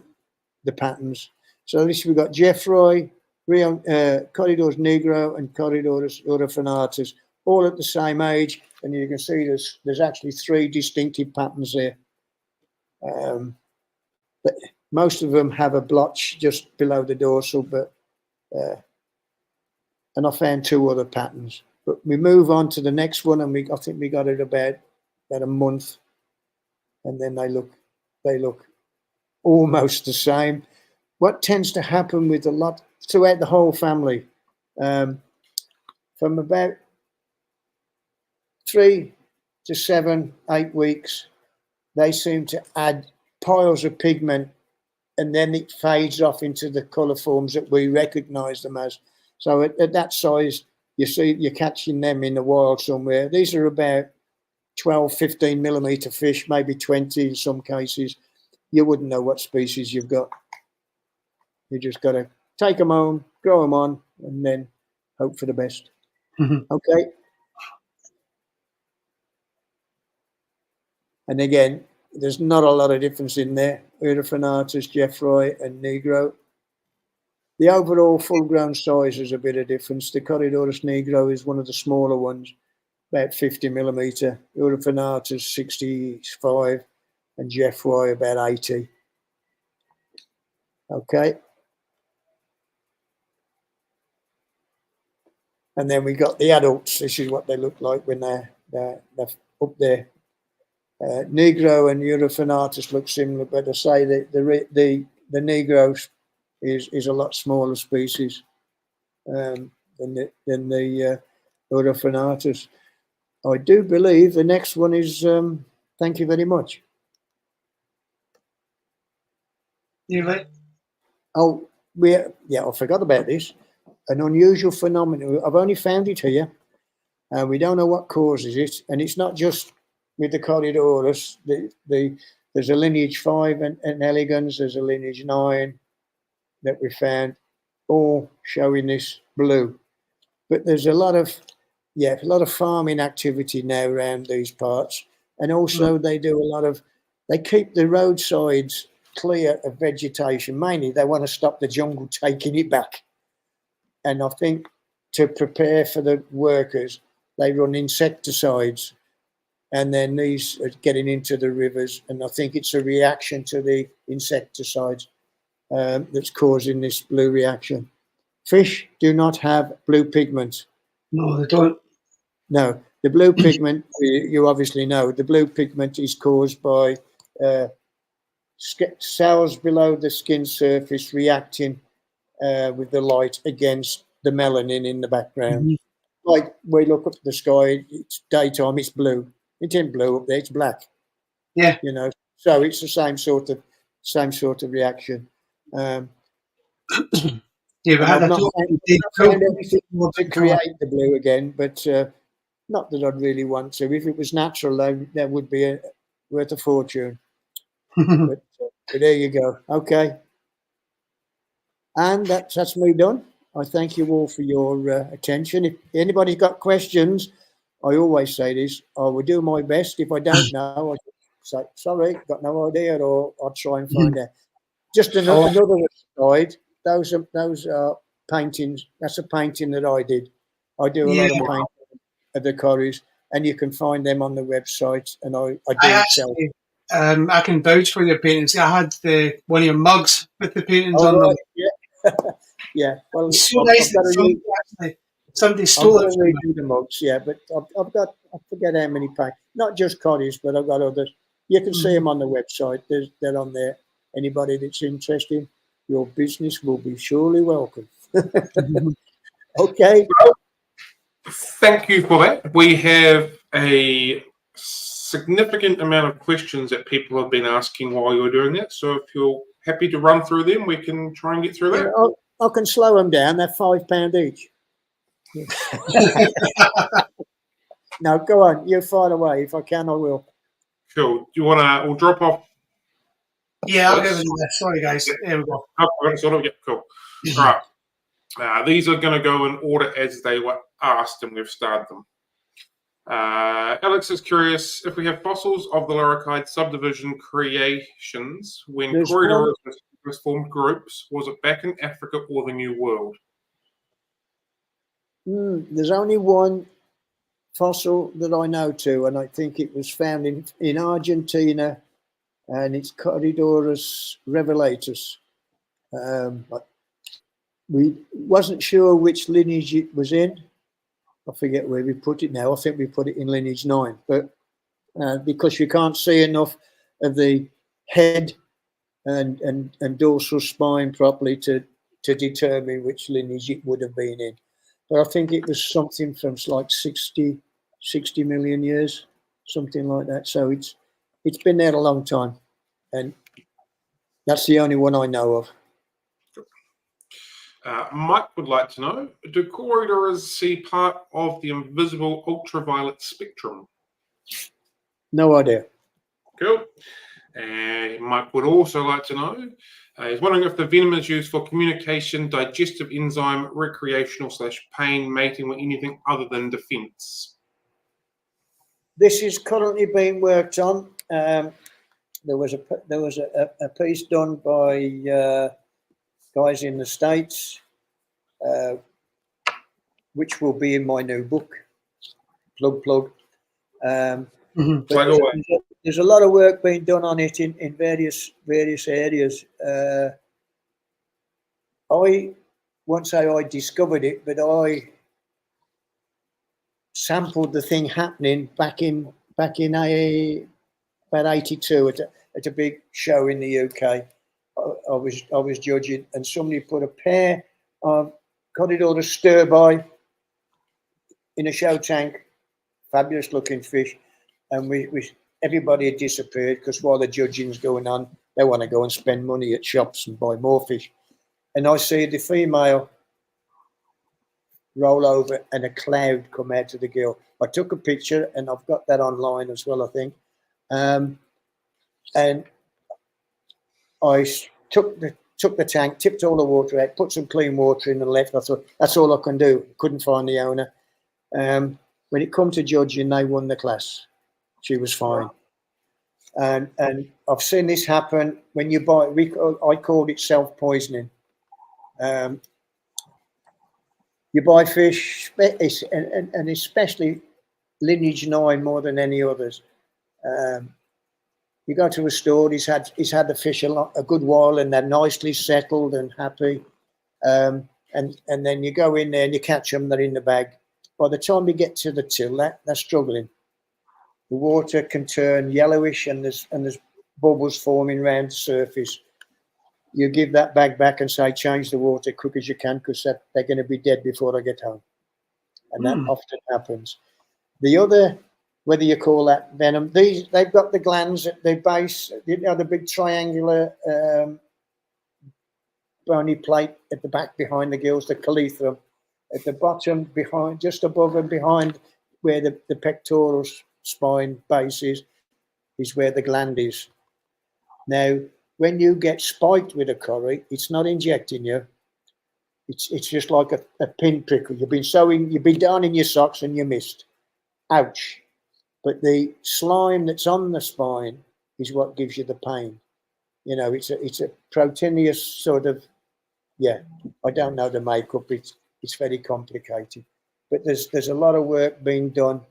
patterns. So this we've got Jeffroy, Corydoras negro, and Corydoras urifanatus, all at the same age, and you can see there's actually 3 distinctive patterns there. But most of them have a blotch just below the dorsal, but and I found 2 other patterns. But we move on to the next one, and I think we got it about a month, and then they look almost the same. What tends to happen with a lot throughout the whole family, From about 3 to 7, 8 weeks, they seem to add piles of pigment, and then it fades off into the colour forms that we recognise them as. So at that size, you're catching them in the wild somewhere. These are about 12, 15 millimetre fish, maybe 20 in some cases. You wouldn't know what species you've got. You just got to take them home, grow them on, and then hope for the best. Okay. And again, there's not a lot of difference in there. Urifanatus, Jeffroy, and Negro. The overall full-grown size is a bit of difference. The Corydoras Negro is one of the smaller ones, about 50 millimetre. Urifanatus 65, and Jeffroy about 80. Okay. And then we got the adults. This is what they look like when they're up there. Negro and Urifanatus look similar, but I say the Negro is a lot smaller species than the Urifanatus. I do believe the next one is. Thank you very much. You right? Oh, I forgot about this. An unusual phenomenon. I've only found it here. We don't know what causes it, and it's not just with the Corydoras. There's a lineage 5 and elegans. There's a lineage 9 that we found, all showing this blue. But there's a lot of farming activity now around these parts, and also they keep the roadsides clear of vegetation. Mainly, they want to stop the jungle taking it back. And I think to prepare for the workers, they run insecticides. And then these are getting into the rivers, and I think it's a reaction to the insecticides that's causing this blue reaction. Fish do not have blue pigment. No, they don't. No, the blue pigment, you obviously know, the blue pigment is caused by cells below the skin surface reacting with the light against the melanin in the background. Like we look up at the sky, it's daytime, it's blue. It ain't blue up there, it's black. Yeah. You know, so it's the same sort of reaction. Yeah, but I've not found anything to create the blue again, but not that I'd really want to. If it was natural, that would be worth a fortune. but there you go. Okay. And that's me done. I thank you all for your attention. If anybody's got questions, I always say this, I will do my best. If I don't know, I'll say, sorry, got no idea, or I'll try and find out. Just another aside, those are paintings. That's a painting that I did. I do a lot of painting of the Corys, and you can find them on the website, and I do sell. I can vouch for your paintings. I had one of your mugs with the paintings on them. Yeah. Yeah. Well, it's so nice that somebody stole it. The mugs, yeah, but I've got, I forget how many paintings. Not just Corys, but I've got others. You can see them on the website. They're on there. Anybody that's interested, your business will be surely welcome. Okay. Well, thank you for that. We have a significant amount of questions that people have been asking while you're doing that. So if you're happy to run through them, we can try and get through that. Yeah, I can slow them down. They're £5 each. No, go on. You fire away. If I can, I will. Cool. Do you want to? We'll drop off. Yeah, I'll give it a left. Sorry, guys. There we go. Oh, sort of. Yeah, cool. All right. These are going to go in order as they were asked, and we've started them. Alex is curious if we have fossils of the Loricide subdivision creations when Corydoras formed groups. Was it back in Africa or the New World? There's only one fossil that I know to, and I think it was found in Argentina, and it's Corydoras revelatus. We wasn't sure which lineage it was in. I forget where we put it now. I think we put it in lineage 9, but because you can't see enough of the head and dorsal spine properly to determine which lineage it would have been in. but I think it was something from like 60 million years, something like that. So it's been there a long time, and that's the only one I know of. Mike would like to know, do Corydoras see part of the invisible ultraviolet spectrum? No idea. Cool. And Mike would also like to know, he's wondering if the venom is used for communication, digestive enzyme, recreational / pain, mating, or anything other than defense. This is currently being worked on. There was a piece done by guys in the States, which will be in my new book. Plug. Plug away. There's a lot of work being done on it in various areas. I won't say I discovered it, but I sampled the thing happening back in about 82 at a big show in the UK. I was judging, and somebody put a pair of Corydoras stir-by in a show tank, fabulous looking fish, and everybody had disappeared because while the judging's going on, they want to go and spend money at shops and buy more fish. And I see the female roll over and a cloud come out of the gill. I took a picture, and I've got that online as well, I think. And I took the tank, tipped all the water out, put some clean water in and left. I thought, that's all I can do. Couldn't find the owner. When it come to judging, they won the class. She was fine. And I've seen this happen when you buy, I called it self-poisoning. You buy fish, and especially lineage 9 more than any others. You go to a store, he's had the fish a good while, and they're nicely settled and happy. And then you go in there and you catch them, they're in the bag. By the time you get to the till, they're struggling. The water can turn yellowish, and there's bubbles forming around the surface. You give that bag back and say, change the water quick as you can, because they're going to be dead before I get home. And that often happens. The other, whether you call that venom, they've got the glands at the base, the big triangular bony plate at the back behind the gills, the calithrum. At the bottom, behind, just above and behind where the pectoral spine base is where the gland is. Now, when you get spiked with a curry, it's not injecting you. It's just like a pin prickle. You've been down in your socks and you missed. Ouch. But the slime that's on the spine is what gives you the pain. You know, it's a proteinous sort of, I don't know the makeup. It's very complicated. But there's a lot of work being done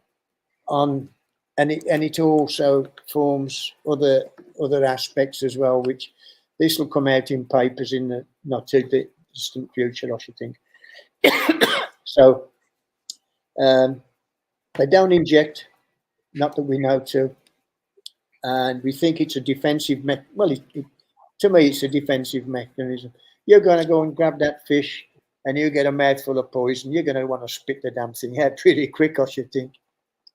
on, and it also forms other aspects as well, which this will come out in papers in the not too distant future, I should think. So they don't inject, not that we know to, and we think it's a defensive to me it's a defensive mechanism. You're going to go and grab that fish and you get a mouthful of poison, you're going to want to spit the damn thing out pretty quick, I should think.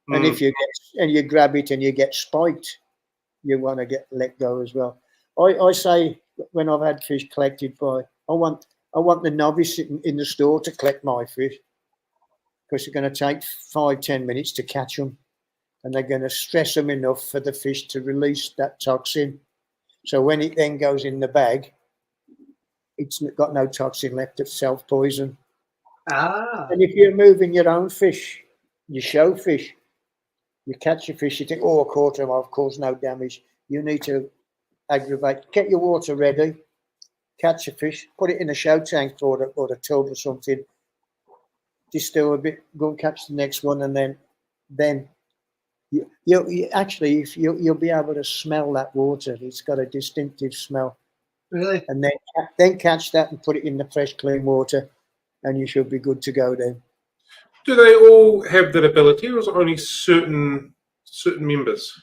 And if you grab it and you get spiked, you want to let go as well. I say when I've had fish collected by, I want the novice sitting in the store to collect my fish, because they're going to take 5-10 minutes to catch them, and they're going to stress them enough for the fish to release that toxin. So when it then goes in the bag, it's got no toxin left of self-poison. And if you're moving your own fish, you show fish, you catch your fish, you think, oh, I caught him, I've caused no damage. You need to aggravate, get your water ready, catch a fish, put it in a show tank or a tub or something, distill a bit, go and catch the next one, and then you'll be able to smell that water. It's got a distinctive smell. Really? And then catch that and put it in the fresh, clean water, and you should be good to go then. Do they all have that ability, or is it only certain members?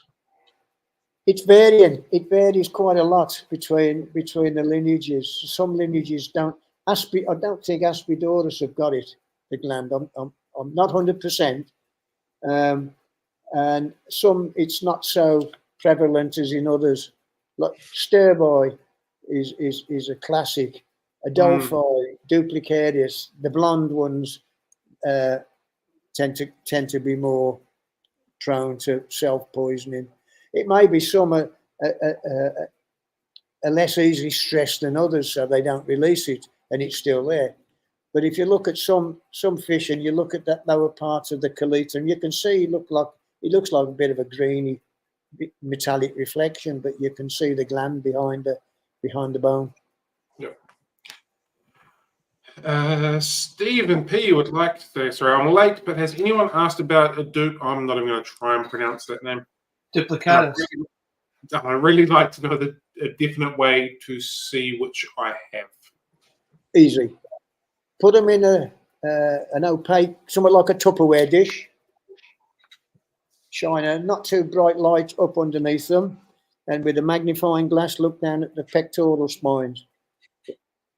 It's varying. It varies quite a lot between the lineages. Some lineages don't. I don't think Aspidoras have got it. the gland. I'm not 100%. And some it's not so prevalent as in others. Like stirboy is a classic. Adelphi, Duplicarius, the blonde ones tend to be more prone to self-poisoning. It may be some are less easily stressed than others, so they don't release it, and it's still there. But if you look at some fish and you look at that lower part of the coletum, you can see it looks like a bit of a greeny metallic reflection, but you can see the gland behind the bone. Yep. Stephen P would like to say, sorry, I'm late, but has anyone asked about a dupe? I'm not even going to try and pronounce that name. Duplicatus. I really like to know a definite way to see which I have. Easy. Put them in an opaque, somewhat like a Tupperware dish. Shine a not too bright light up underneath them, and with a magnifying glass, look down at the pectoral spines.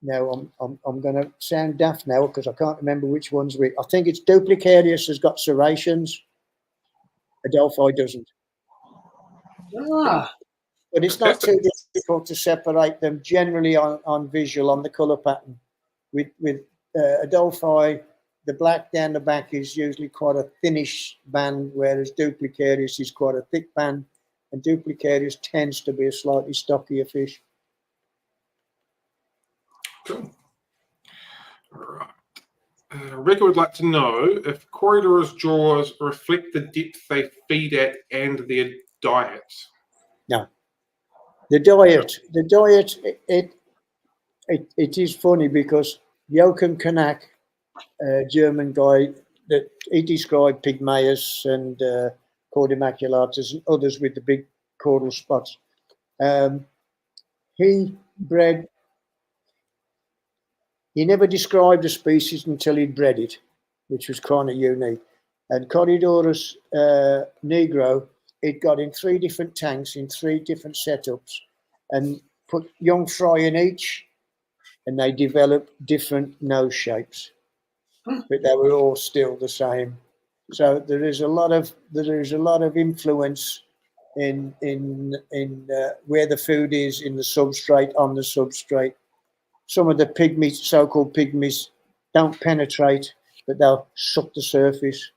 Now I'm going to sound daft now because I can't remember which one's which. I think it's Duplicarius has got serrations. Adelphi doesn't. Ah, But it's not too difficult to separate them generally on visual, on the colour pattern. With Adelphi, the black down the back is usually quite a thinnish band, whereas Duplicarius is quite a thick band, and Duplicarius tends to be a slightly stockier fish. Cool. All right. Rebecca would like to know if Corydoras' jaws reflect the depth they feed at and their diet. No. The diet, it is funny because Joachim Kanak, a German guy, that he described Pygmaeus and Cordimaculatus and others with the big caudal spots. He never described a species until he'd bred it, which was kind of unique. And Corydoras negro, it got in 3 different tanks in 3 different setups, and put young fry in each, and they developed different nose shapes, but they were all still the same. So there is a lot of influence in where the food is in the substrate, on the substrate. Some of the pygmies, so-called pygmies, don't penetrate, but they'll suck the surface.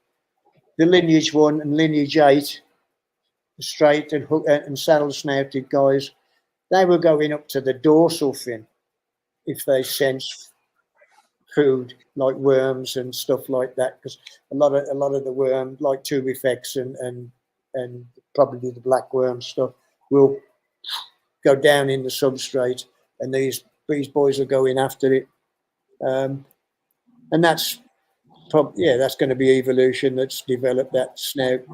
The lineage 1 and lineage 8, the straight and hook and saddle-snouted guys, they were going up to the dorsal fin if they sense food like worms and stuff like that, because a lot of the worm, like tubifex and probably the black worm stuff, will go down in the substrate, and these boys are going after it, and that's going to be evolution that's developed that snout.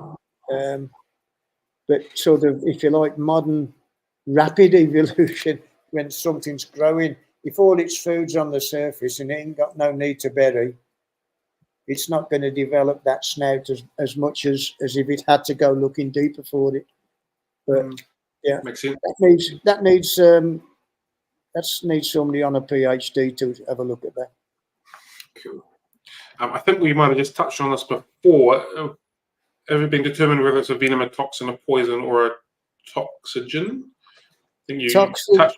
But sort of, if you like, modern rapid evolution, when something's growing, if all its food's on the surface and it ain't got no need to bury, it's not going to develop that snout as much as if it had to go looking deeper for it. But yeah, makes sense. That needs somebody on a PhD to have a look at that. Cool. I think we might have just touched on this before. Have it been determined whether it's a venom, a toxin, a poison, or a toxogen? I think you touched on it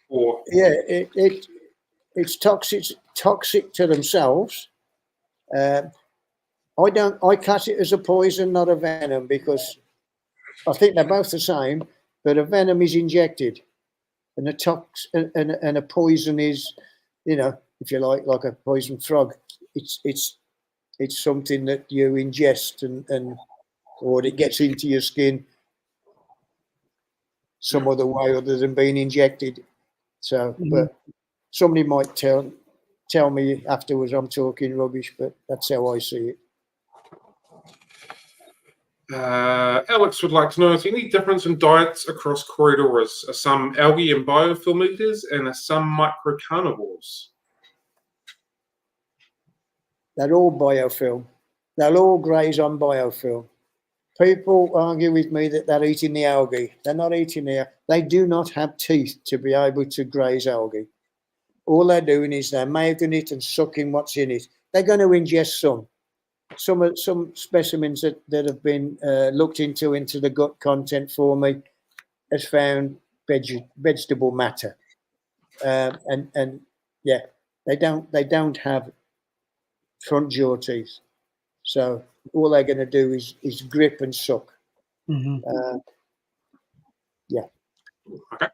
before. Yeah, it's toxic to themselves. I class it as a poison, not a venom, because I think they're both the same. But a venom is injected, and a poison is, if you like a poison frog. It's something that you ingest or it gets into your skin some other way other than being injected. So, but somebody might tell me afterwards I'm talking rubbish, but that's how I see it. Alex would like to know, is there any difference in diets across Corydoras? Are some algae and biofilm eaters, and are some microcarnivores? They're all biofilm. They'll all graze on biofilm. People argue with me that they're eating the algae. They're not eating they do not have teeth to be able to graze algae. All they're doing is they're mouthing it and sucking what's in it. they're going to ingest some specimens that have been looked into the gut content for me has found vegetable matter, and yeah, they don't have front jaw teeth, so all they're going to do is grip and suck. Mm-hmm. Yeah. Okay.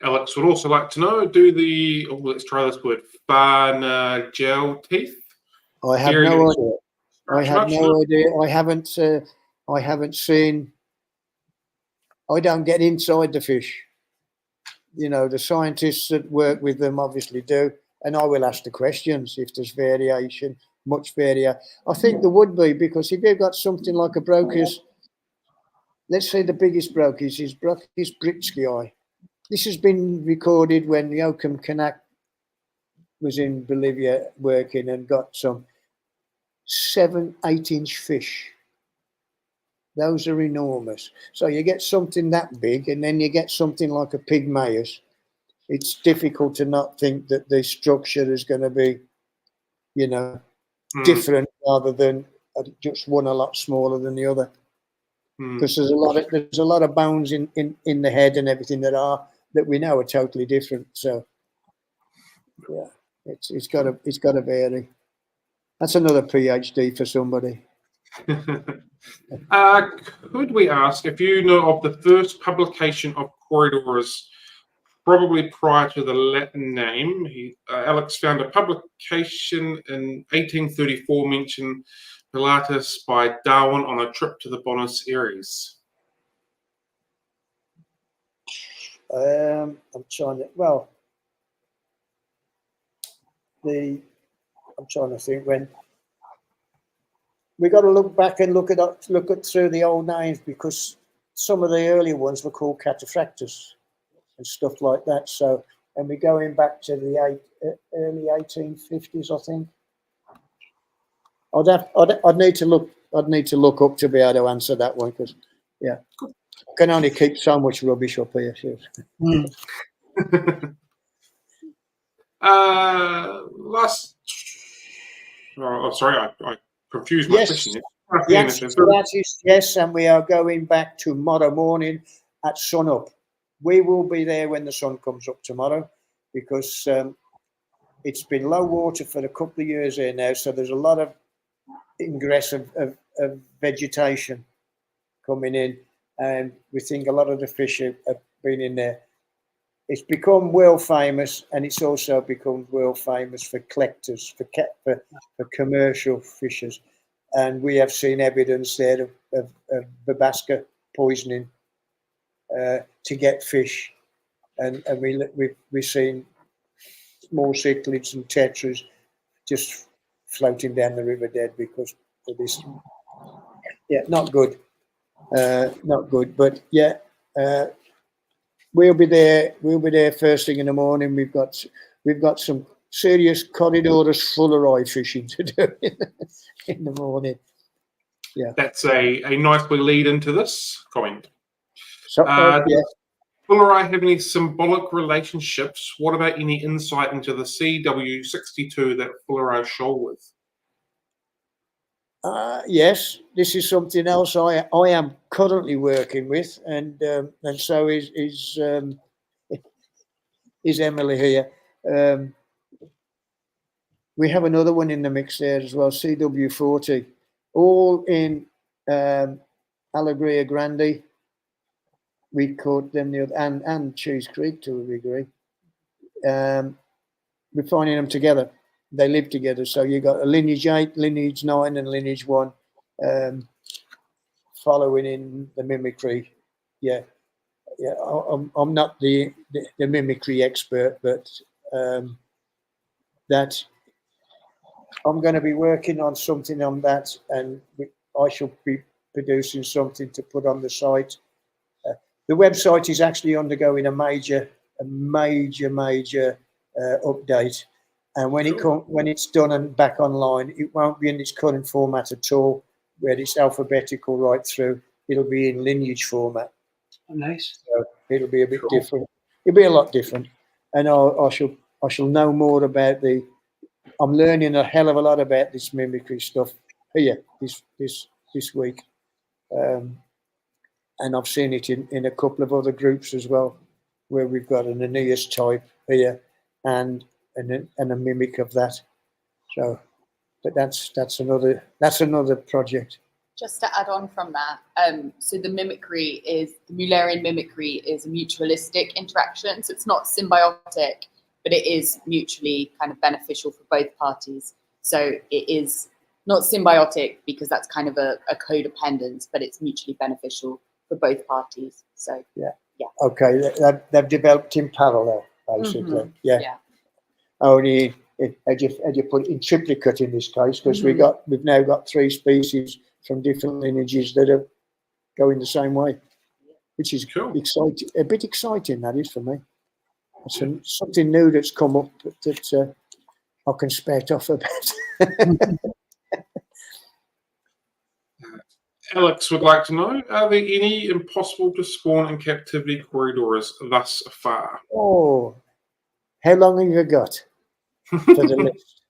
Alex would also like to know, do the, let's try this word, gel teeth? I have Very no good. idea. I Much, have much, no idea. I haven't seen. I don't get inside the fish. You know, the scientists that work with them obviously do, and I will ask the questions if there's variation, much variation. I think there would be, because if you've got something like a Broca's, let's say the biggest Broca's is Broca's Britskii. This has been recorded when Joachim Kanak was in Bolivia working and got some 7-8 inch fish. Those are enormous. So you get something that big, and then you get something like a pygmaeus. It's difficult to not think that the structure is going to be, you know, different rather than just one a lot smaller than the other. Because there's a lot of bones in the head and everything that we know are totally different. So yeah, it's got to vary. That's another PhD for somebody. Could we ask if you know of the first publication of Corydoras, probably prior to the Latin name? Alex found a publication in 1834 mentioned Pilatus by Darwin on a trip to the Buenos Aires. I'm trying to. Well, I'm trying to think when. We got to look back and look at through the old names, because some of the earlier ones were called cataphractus and stuff like that. So, and we're going back to the early 1850s, I think. I'd need to look up to be able to answer that one, because yeah, I can only keep so much rubbish up here. Last. Oh, sorry, I confused my question. The answer to that is yes, and we are going back tomorrow morning at sunup. We will be there when the sun comes up tomorrow, because it's been low water for a couple of years here now, so there's a lot of ingress of vegetation coming in, and we think a lot of the fish have been in there. It's become world famous, and it's also become world famous for collectors, for commercial fishers. And we have seen evidence there of babasca poisoning to get fish, and we've seen small cichlids and tetras just floating down the river dead because of this. Yeah, not good, not good. But yeah, we'll be there. We'll be there first thing in the morning. We've got some serious Corydoras fuller eye fishing to do in the morning. Yeah, that's a nice way lead into this comment. So yeah. Fuller eye have any symbolic relationships? What about any insight into the CW62 that fuller eye shoal with? Yes, this is something else I am currently working with, and so is Emily here. We have another one in the mix there as well, CW40, all in Alegria Grande. We caught them the other, and Cheese Creek to a degree. We're finding them together. They live together. So you got a lineage 8, lineage 9, and lineage 1 following in the mimicry. Yeah. I'm not the mimicry expert, but that I'm going to be working on something on that, and I shall be producing something to put on the site. The website is actually undergoing a major update, and when it's done and back online, it won't be in its current format at all, where it's alphabetical right through. It'll be in lineage format. Nice. So it'll be a bit different. It'll be a lot different, and I shall know more about the I'm learning a hell of a lot about this mimicry stuff here this week, and I've seen it in a couple of other groups as well, where we've got an Aeneas type here and a mimic of that. So, but that's another project. Just to add on from that, so the Mullerian mimicry is a mutualistic interaction. So it's not symbiotic, but it is mutually kind of beneficial for both parties. So it is not symbiotic because that's kind of a codependence, but it's mutually beneficial for both parties. So yeah. Okay, they've developed in parallel, basically. Mm-hmm. Yeah. Only had you put it in triplicate in this case, because we've now got 3 species from different lineages that are going the same way, which is cool. Exciting. A bit exciting, that is, for me. It's something new that's come up that I can spout off about. Alex would like to know, are there any impossible to spawn in captivity Corydoras thus far? Oh, how long have you got for the list?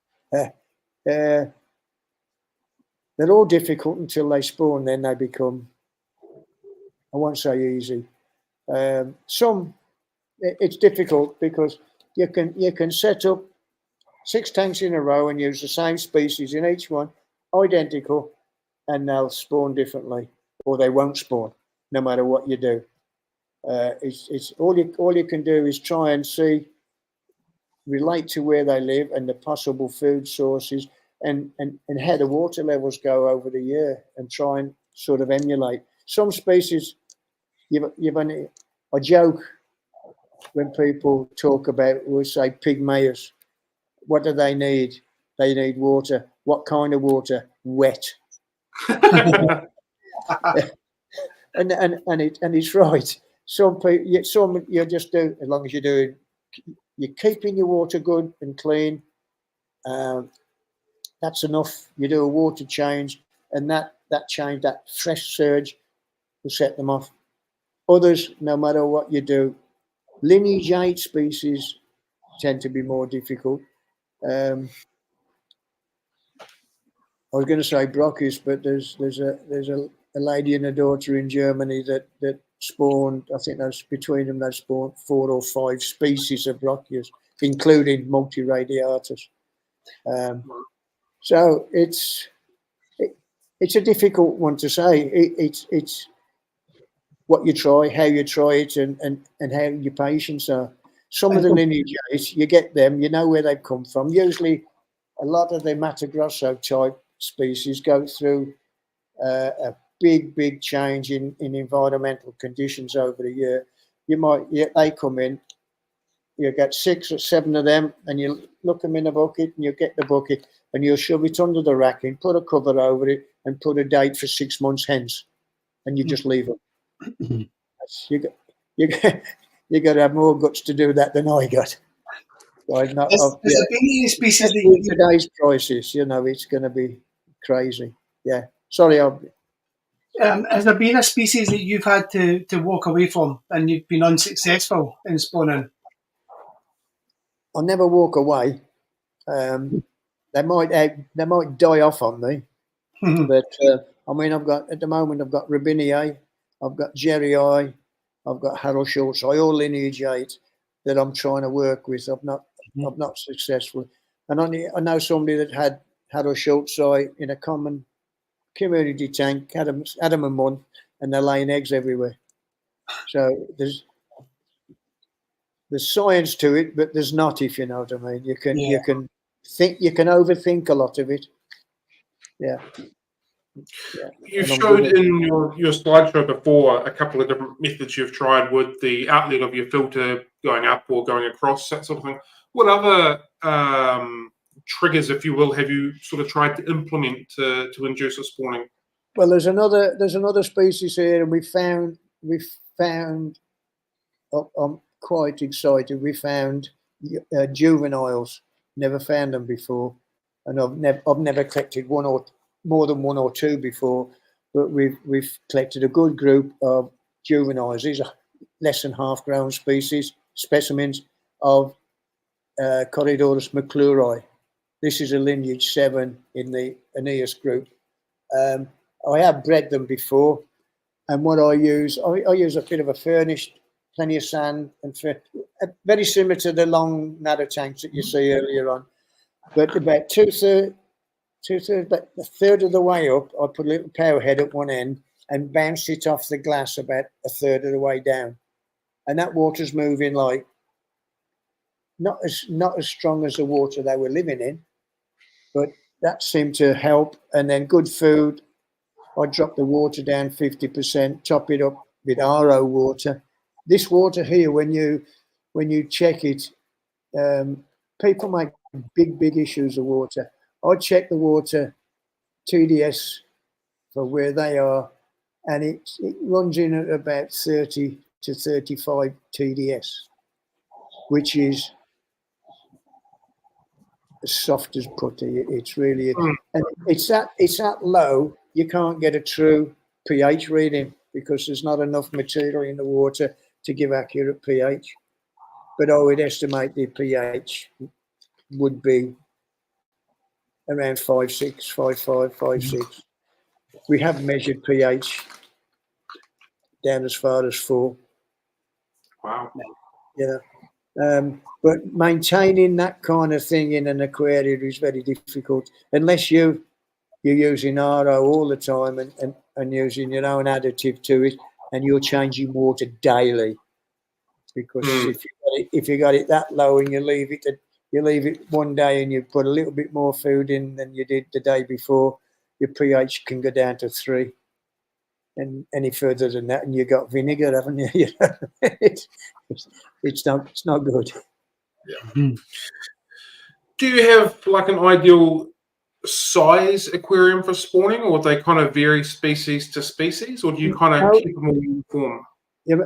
They're all difficult until they spawn, then they become, I won't say easy. Some, it's difficult because you can set up 6 tanks in a row and use the same species in each one, identical, and they'll spawn differently, or they won't spawn, no matter what you do. It's all you can do is try and relate to where they live and the possible food sources, and how the water levels go over the year, and try and sort of emulate. Some species, I joke when people talk about, we'll say pygmaeus. What do they need? They need water. What kind of water? Wet. and it's right. Some you just do, as long as you're keeping your water good and clean. That's enough. You do a water change, and that change, that fresh surge, will set them off. Others, no matter what you do, lineage 8 species tend to be more difficult. I was going to say Brocchius, but there's a lady and a daughter in Germany that spawned. I think that's between them. They spawned 4 or 5 species of Brocchius, including multiradiatus. So it's a difficult one to say. It's what you try, how you try it, and how your patients are. Some of the lineages, you get them, you know where they've come from. Usually, a lot of the Mato Grosso type species go through a big change in environmental conditions over the year. They come in, you get 6 or 7 of them, and you look them in a bucket, and you get the bucket, and you'll shove it under the racking, put a cover over it, and put a date for 6 months hence, and you just leave them. You got to have more guts to do that than I got. Has there been any species that with today's prices, it's going to be crazy. Yeah. Sorry, has there been a species that you've had to walk away from and you've been unsuccessful in spawning? I'll never walk away. They might die off on me, but at the moment I've got Robineae, I've got Jerry, I've got Harold Schultz, all lineage 8 that I'm trying to work with. I've not successful, and I know somebody that had Harold Schultz in a common community tank, had them a month, and they're laying eggs everywhere. So there's science to it, but there's not, if you know what I mean. You can overthink a lot of it. Yeah. You showed in your slideshow before a couple of different methods you've tried with the outlet of your filter going up or going across, that sort of thing. What other triggers, if you will, have you sort of tried to implement to induce a spawning? Well, there's another species here, and we found. I'm quite excited. We found juveniles. Never found them before, and I've never collected more than 1 or 2 before. But we've collected a good group of juveniles. These are less than half-grown specimens of Corydoras McCluroi. This is a lineage 7 in the Aeneas group. I have bred them before, and what I use a bit of a furnished, plenty of sand, and very similar to the long narrow tanks that you see earlier on. But about about a third of the way up, I put a little power head at one end and bounce it off the glass about a third of the way down, and that water's moving like not as strong as the water they were living in, but that seemed to help. And then good food, I drop the water down 50%, top it up with RO water. This water here, when you check it, people make big issues of water. I check the water TDS for where they are, and it runs in at about 30 to 35 TDS, which is as soft as putty. It's really, and it's that low, you can't get a true pH reading because there's not enough material in the water to give accurate pH. But I would estimate the pH would be around 5.6, 5.5, 5.6. We have measured pH down as far as 4. Wow. Yeah. But maintaining that kind of thing in an aquarium is very difficult unless you're using RO all the time and using your own additive to it, and you're changing water daily. Because if you got it that low and you leave it one day and you put a little bit more food in than you did the day before, your pH can go down to 3. And any further than that, and you got vinegar, haven't you? You know, it's not good. Yeah. Do you have like an ideal size aquarium for spawning, or they kind of vary species to species, or do you kind of keep them all uniform? Yeah,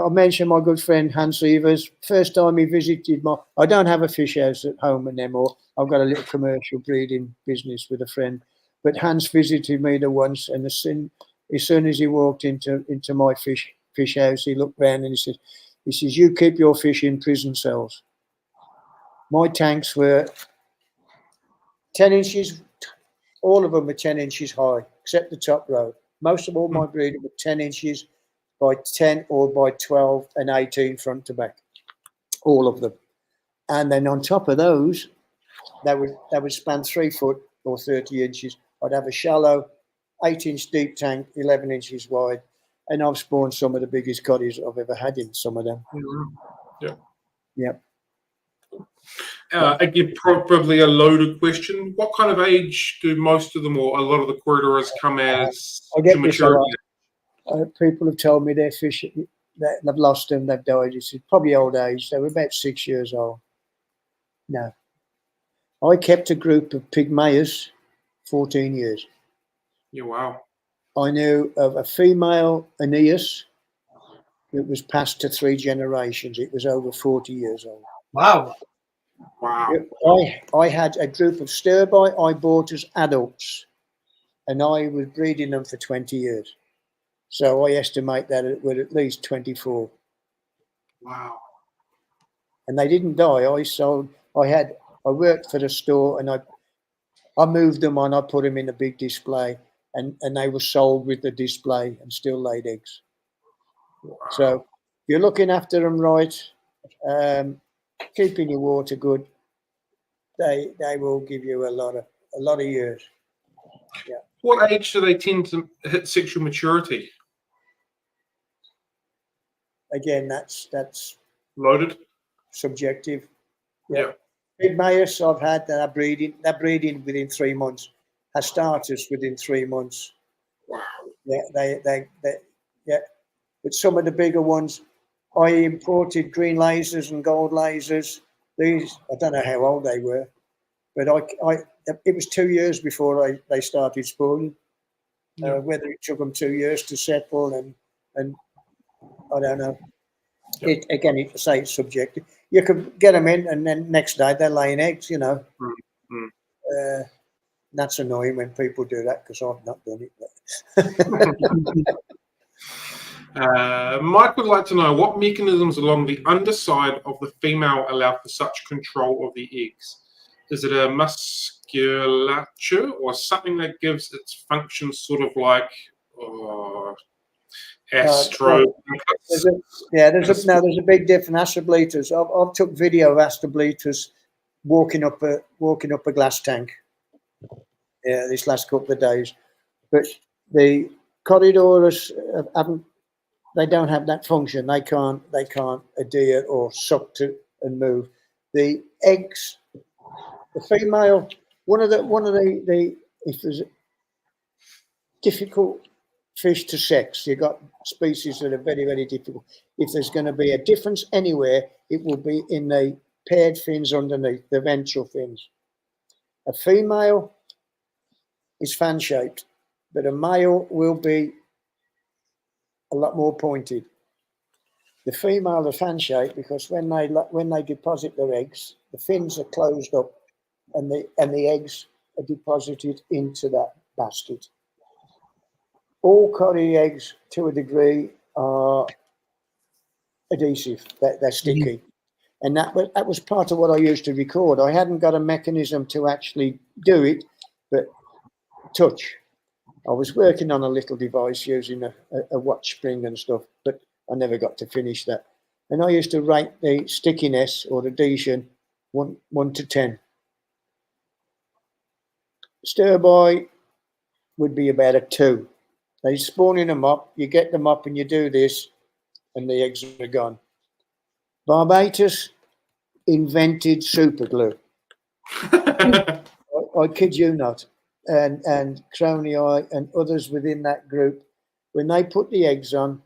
I mentioned my good friend Hans Evers. First time he visited I don't have a fish house at home anymore. I've got a little commercial breeding business with a friend. But Hans visited me there once, and as soon as he walked into my fish house, he looked round and he says, "You keep your fish in prison cells." My tanks were 10 inches, all of them were 10 inches high, except the top row. Most of all my breeding were 10 inches by 10 or by 12 and 18 front to back, all of them. And then on top of those, that would span 3 foot or 30 inches. I'd have a shallow 8-inch deep tank, 11 inches wide, and I've spawned some of the biggest coddies I've ever had in some of them. Yeah. Again, probably a loaded question. What kind of age do most of them, or a lot of the Corydoras, come as to maturity? People have told me their fish, they've lost them, they've died. It's probably old age. They were about 6 years old. No. I kept a group of Pygmaeus 14 years. Yeah, wow. I knew of a female Aeneas that was passed to 3 generations. It was over 40 years old. Wow. Wow. I had a group of Sturbai I bought as adults, and I was breeding them for 20 years. So I estimate that it was at least 24. Wow. And they didn't die. I worked for the store, and I moved them on. I put them in a big display, and they were sold with the display and still laid eggs. Wow. So if you're looking after them right, keeping your water good, they will give you a lot of years. Yeah. What age do they tend to hit sexual maturity? Again, that's loaded, subjective. Yeah. Pygmaeus I've had that are breeding within 3 months. Has starters within 3 months. Wow. Yeah, they yeah. But some of the bigger ones, I imported green lasers and gold lasers. These, I don't know how old they were, but it was 2 years before they started spawning. Yeah. Whether it took them 2 years to settle and I don't know. Yeah. It's subjective. You could get them in, and then next day they're laying eggs. You know. That's annoying when people do that because I've not done it. Mike would like to know what mechanisms along the underside of the female allow for such control of the eggs. Is it a musculature or something that gives its function sort of like astro? There's a big difference. Astrobletus. I've took video of astrobletus walking up a glass tank. Yeah, this last couple of days, but the Corydoras haven't. They don't have that function. They can't adhere or suck to and move. The eggs, the female, one of the if there's a difficult fish to sex, you've got species that are very, very difficult. If there's going to be a difference anywhere, it will be in the paired fins underneath, the ventral fins. A female is fan shaped, but a male will be a lot more pointed. The female are fan shaped because when they deposit their eggs, the fins are closed up, and the eggs are deposited into that basket. All cory eggs, to a degree, are adhesive. They're sticky, and that was part of what I used to record. I hadn't got a mechanism to actually do it, but touch. I was working on a little device using a watch spring and stuff, but I never got to finish that. And I used to rate the stickiness or adhesion 1 to 10. Stir by would be about a 2. They spawning them up, you get them up and you do this, and the eggs are gone. Barbatus invented super glue. I kid you not. And Crony Eye and others within that group, when they put the eggs on,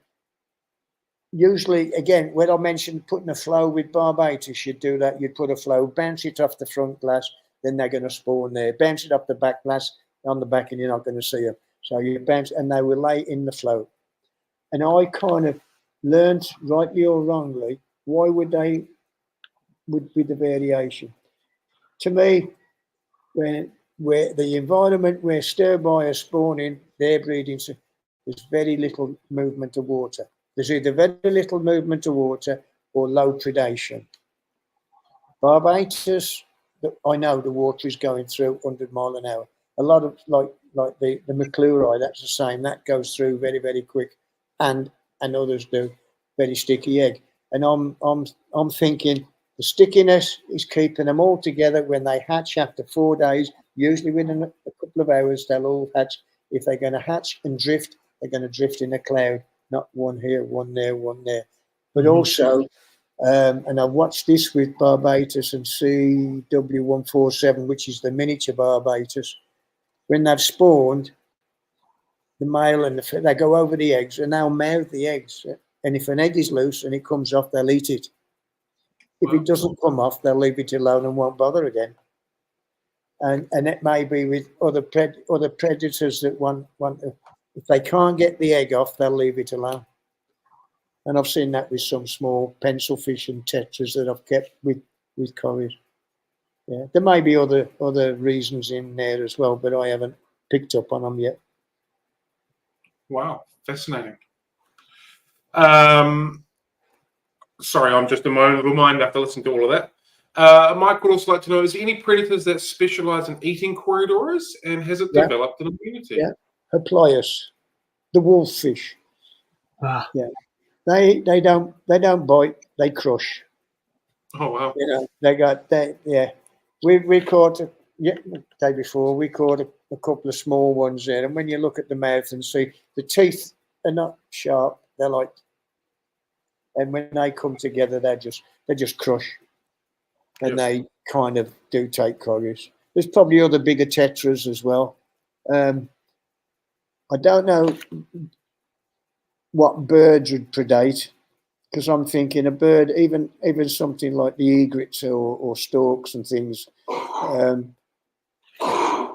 usually, again, when I mentioned putting a flow with Barbatus, you'd do that. You'd put a flow, bounce it off the front glass, then they're going to spawn there. Bounce it off the back glass, on the back, and you're not going to see them. So you bounce, and they will lay in the flow. And I kind of learned, rightly or wrongly, why would be the variation. To me, where the environment where stir-by are spawning, they're breeding, so there's very little movement of water. There's either very little movement of water or low predation. Barbatus, I know the water is going through 100 miles an hour. A lot of like the McClure, that's the same. That goes through very, very quick, and others do. Very sticky egg. And I'm thinking the stickiness is keeping them all together. When they hatch after 4 days, usually within a couple of hours, they'll all hatch. If they're going to hatch and drift, they're going to drift in a cloud, not one here, one there, one there. But also, and I've watched this with Barbatus and CW147, which is the miniature Barbatus. When they've spawned, the male and they go over the eggs and they'll mouth the eggs. And if an egg is loose and it comes off, they'll eat it. If it doesn't come off, they'll leave it alone and won't bother again. And it may be with other predators that want to, if they can't get the egg off, they'll leave it alone. And I've seen that with some small pencil fish and tetras that I've kept with cories. Yeah, there may be other reasons in there as well, but I haven't picked up on them yet. Wow, fascinating. Sorry, I'm just a moment of a mind after listening to all of that. Mike would also like to know, is there any predators that specialize in eating Corydoras, and has it developed an immunity? Yeah, Hoplias, the wolffish. Ah. Yeah, they don't bite, they crush. Oh wow! You know, we caught the day before. We caught a couple of small ones there, and when you look at the mouth and see the teeth are not sharp, they're like, and when they come together, they just crush, and they kind of do take cories. There's probably other bigger tetras as well. I don't know what birds would predate, because I'm thinking a bird, even something like the egrets or storks and things. As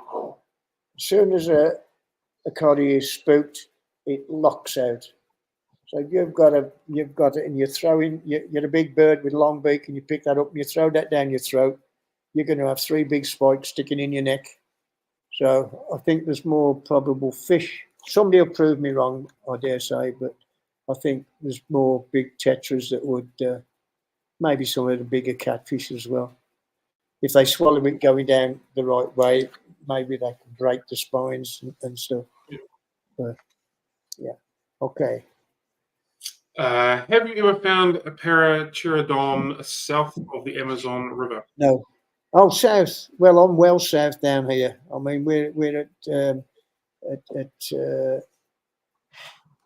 soon as a cory is spooked, it locks out. So if you've got it, and you're a big bird with a long beak, and you pick that up and you throw that down your throat, you're going to have 3 big spikes sticking in your neck. So I think there's more probable fish. Somebody will prove me wrong, I dare say, but I think there's more big tetras that would, maybe some of the bigger catfish as well. if they swallow it going down the right way, maybe they can break the spines and stuff. But yeah, okay. Have you ever found a Parachirodon south of the Amazon River? No. Oh, south. Well, I'm well south down here. I mean, we're at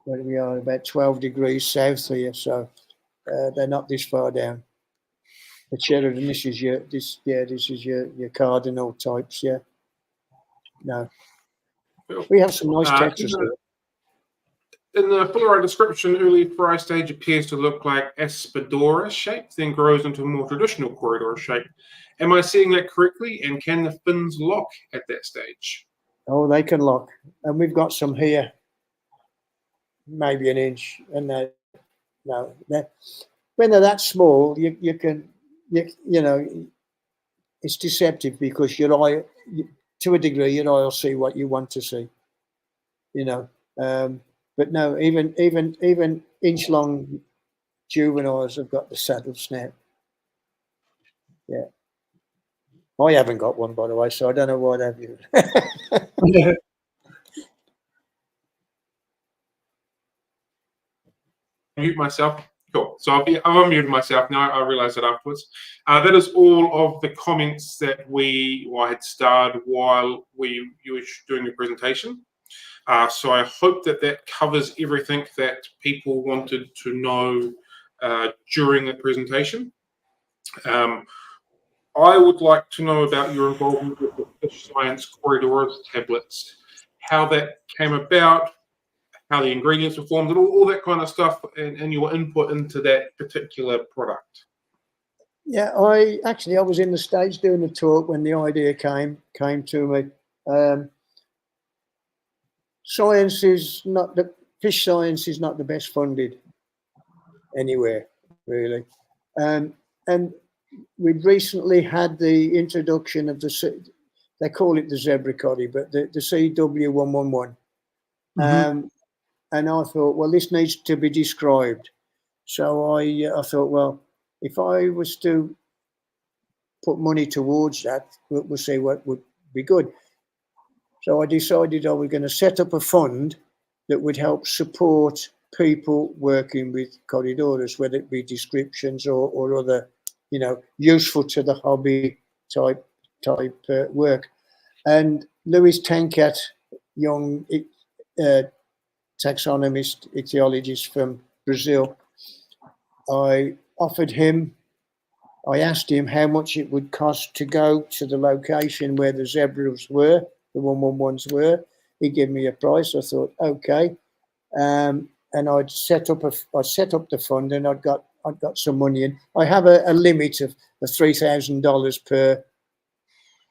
where we are, about 12 degrees south here, so they're not this far down. The Sheridan, this is your cardinal types, yeah. No, we have some nice Tetras here. In the flora description, early fry stage appears to look like Aspidora shape, then grows into a more traditional Corydoras shape. Am I seeing that correctly? And can the fins lock at that stage? Oh, they can lock, and we've got some here, maybe an inch, and when they're that small, you know, it's deceptive because your eye, to a degree, your eye will see what you want to see, you know. But no, even inch-long juveniles have got the saddle snap. Yeah, I haven't got one, by the way, so I don't know what have you. Mute myself. Cool. So I've unmuted myself now. I realised that afterwards. That is all of the comments that I had starred while you were doing the presentation. So I hope that covers everything that people wanted to know during the presentation. I would like to know about your involvement with the Fish Science Corydoras tablets, how that came about, how the ingredients were formed, and all that kind of stuff, and your input into that particular product. Yeah, I was in the States doing a talk when the idea came to me. Fish science is not the best funded anywhere, really. And we'd recently had the introduction of they call it the zebra coddy, but the CW111. Mm-hmm. And I thought, well, this needs to be described. So I thought, well, if I was to put money towards that, we'll see what would be good. So I decided I was going to set up a fund that would help support people working with Corydoras, whether it be descriptions or other, you know, useful to the hobby type work. And Louis Tenkat, young taxonomist, ichthyologist from Brazil, I asked him how much it would cost to go to the location where the zebras were, the 111s were. He gave me a price. I thought, okay. And I set up the fund, and I'd got some money in. I have a limit of $3,000 per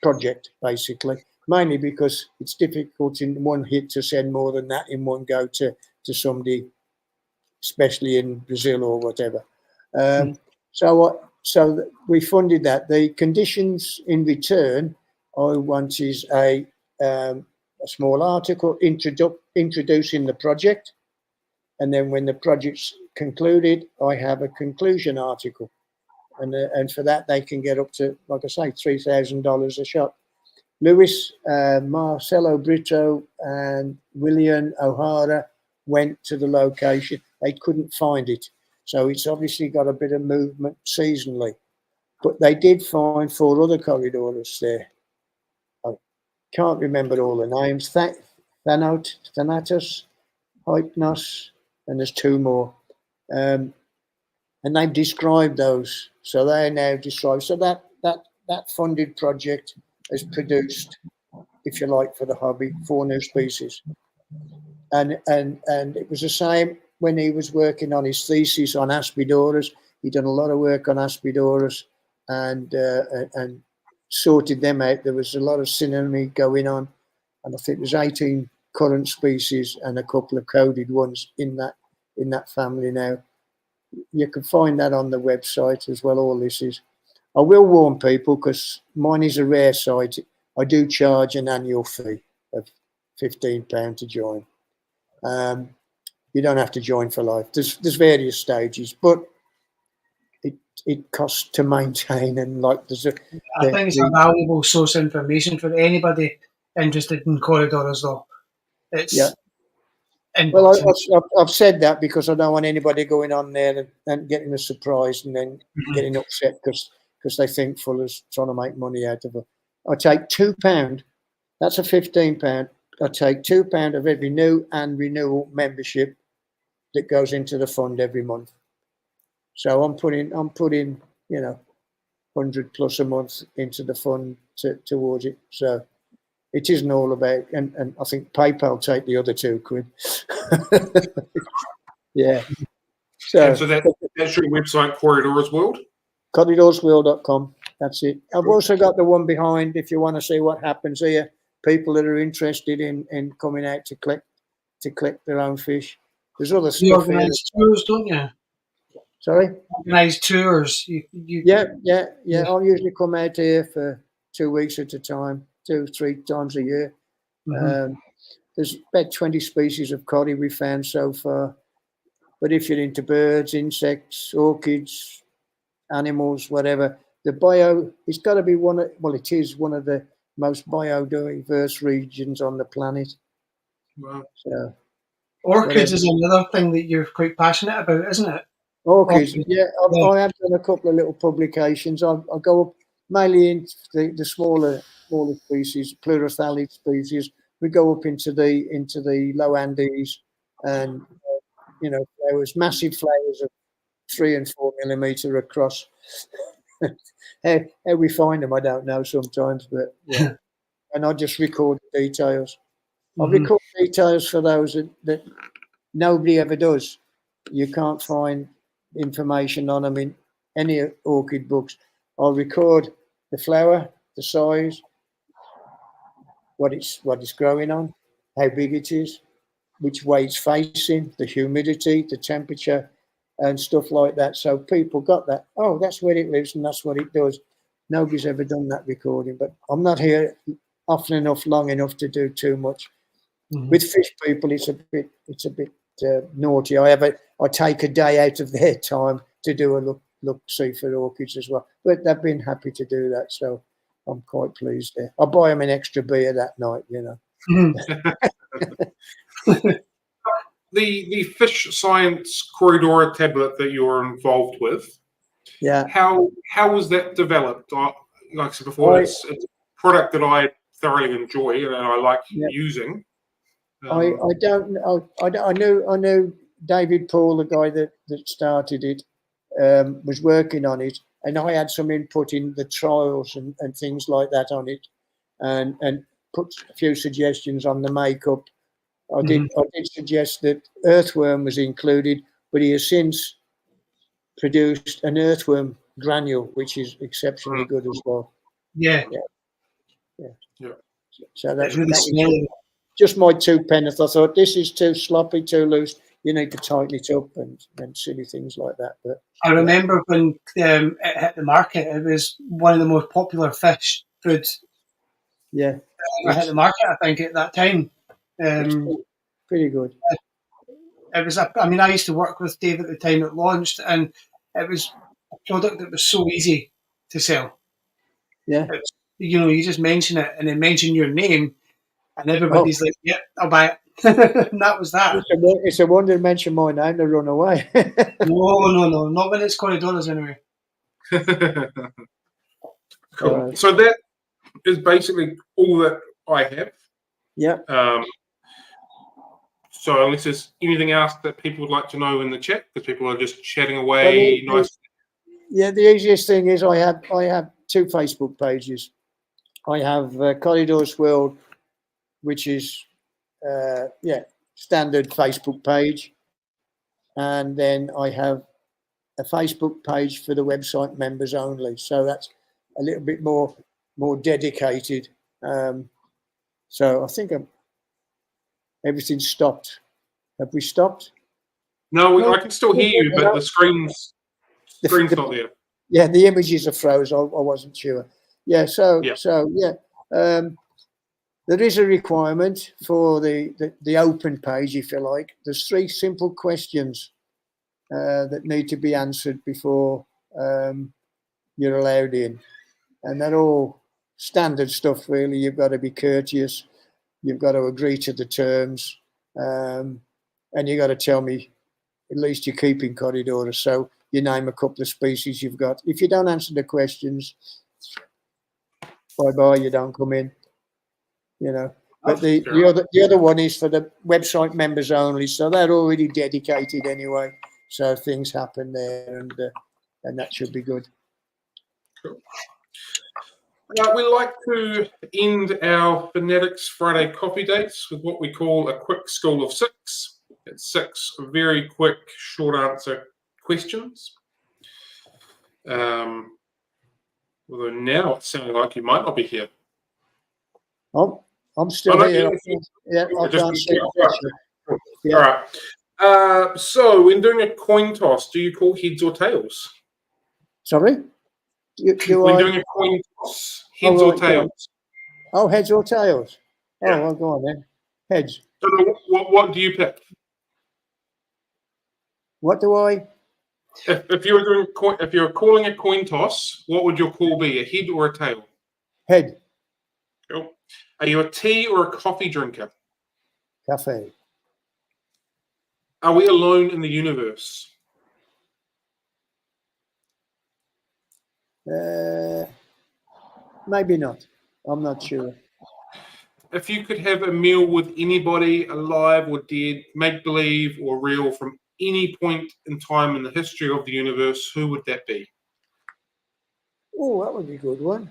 project, basically, mainly because it's difficult in one hit to send more than that in one go to somebody, especially in Brazil or whatever. So we funded that. The conditions in return, I wanted a small article introducing the project, and then when the project's concluded, I have a conclusion article, and for that they can get up to, like I say, $3,000 a shot. Louis, Marcelo Brito, and William O'Hara went to the location. They couldn't find it. So it's obviously got a bit of movement seasonally. But they did find 4 other Corydoras there. I can't remember all the names. Thanatos, Hypnos, and there's 2 more. And they've described those. So they are now described. So that funded project has produced, if you like, for the hobby, 4 new species. And it was the same when he was working on his thesis on Aspidoras. He'd done a lot of work on Aspidoras and sorted them out. There was a lot of synonymy going on, and I think there's 18 current species and a couple of coded ones in that family now. You can find that on the website as well. All this is. I will warn people, because mine is a rare site. I do charge an annual fee of £15 to join. You don't have to join for life. There's various stages, but it costs to maintain, and like there's I think it's a valuable source of information for anybody interested in Corydoras, though. It's Well, I've said that because I don't want anybody going on there and getting a surprise and then getting upset because they think Fuller's trying to make money out of it. I take £2. That's a £15. I take £2 of every new and renewal membership that goes into the fund every month. So I'm putting 100 plus a month into the fund towards it. So it isn't all about, and I think PayPal take the other £2. Yeah. So that's your website, Corydoras World? Corydorsworld.com. That's it. I've also got the one behind if you want to see what happens here. People that are interested in coming out to collect their own fish. There's other stuff. You organise tours, don't you? Sorry? Organise tours. Yeah. I'll usually come out here for 2 weeks at a time, 2-3 times a year. There's about 20 species of coddy we found so far. But if you're into birds, insects, orchids, animals, whatever, the bio, it's got to be it is one of the most biodiverse regions on the planet. Wow. So, orchids is another thing that you're quite passionate about, isn't it? Orchids, yeah. I have done a couple of little publications. I go up mainly into the smaller species, pleurophthalid species. We go up into the low Andes, and flowers, massive flowers of 3 and 4 millimeter across. how we find them, I don't know sometimes, but yeah. And I just record details. I record details for those that nobody ever does. You can't find information on them in any orchid books. I'll record the flower, the size, what it's growing on, how big it is, which way it's facing, the humidity, the temperature, and stuff like that. So people got that. Oh, that's where it lives and that's what it does. Nobody's ever done that recording, but I'm not here often enough, long enough to do too much. With fish people, it's a bit naughty. I take a day out of their time to do a look see for orchids as well, but they've been happy to do that, so I'm quite pleased there. I buy them an extra beer that night, The fish science Corydora tablet that you're involved with, yeah. How was that developed? Like I said before, it's a product that I thoroughly enjoy and I like using. I don't know. I know David Paul, the guy that started it, was working on it, and I had some input in the trials and things like that on it, and put a few suggestions on the makeup. I did suggest that earthworm was included, but he has since produced an earthworm granule, which is exceptionally good as well. Yeah. So that was just my 2 pence. I thought this is too sloppy, too loose. You need to tighten it up and silly things like that. But I remember when it hit the market, it was one of the most popular fish foods. Yeah, it hit the market, I think, at that time. Pretty good. It was. I used to work with Dave at the time it launched, and it was a product that was so easy to sell. Yeah. You just mention it and then mention your name, and everybody's like, "Yep, I'll buy it." And that was that. It's a wonder to mention my name to run away. No, not when it's Corydoras anyway. Cool. So that is basically all that I have. Yeah. So unless there's anything else that people would like to know in the chat, because people are just chatting away nicely. Yeah, the easiest thing is I have 2 Facebook pages. I have Corydoras World, which is standard Facebook page, and then I have a Facebook page for the website members only. So that's a little bit more dedicated. So I think everything's stopped. Have we stopped? No, I can still hear you, but the screen's not there. Yeah, the images are froze. I wasn't sure. Yeah, there is a requirement for the open page, if you like. There's 3 simple questions that need to be answered before you're allowed in. And they're all standard stuff, really. You've got to be courteous. You've got to agree to the terms. And you've got to tell me at least you're keeping Corydoras. So you name a couple of species you've got. If you don't answer the questions, bye-bye, you don't come in, you know. But the other one is for the website members only, so they're already dedicated anyway. So things happen there, and that should be good. Cool. We like to end our Fanatics Friday coffee dates with what we call a quick school of six. It's 6 very quick, short answer questions. Although now it's sounding like you might not be here. I'm still here. Yeah, I can't see. Yeah. All right. So when doing a coin toss, do you call heads or tails? Sorry? When doing a coin toss, heads or tails? Oh, heads or tails? Oh, Yeah. well, go on then. Heads. So what do you pick? What do I? If you were doing if you were calling a coin toss, what would your call be? A head or a tail? Head. Cool. Are you a tea or a coffee drinker? Cafe. Are we alone in the universe? Maybe not. I'm not sure. If you could have a meal with anybody, alive or dead, make-believe or real, from any point in time in the history of the universe, who would that be? Oh, that would be a good one.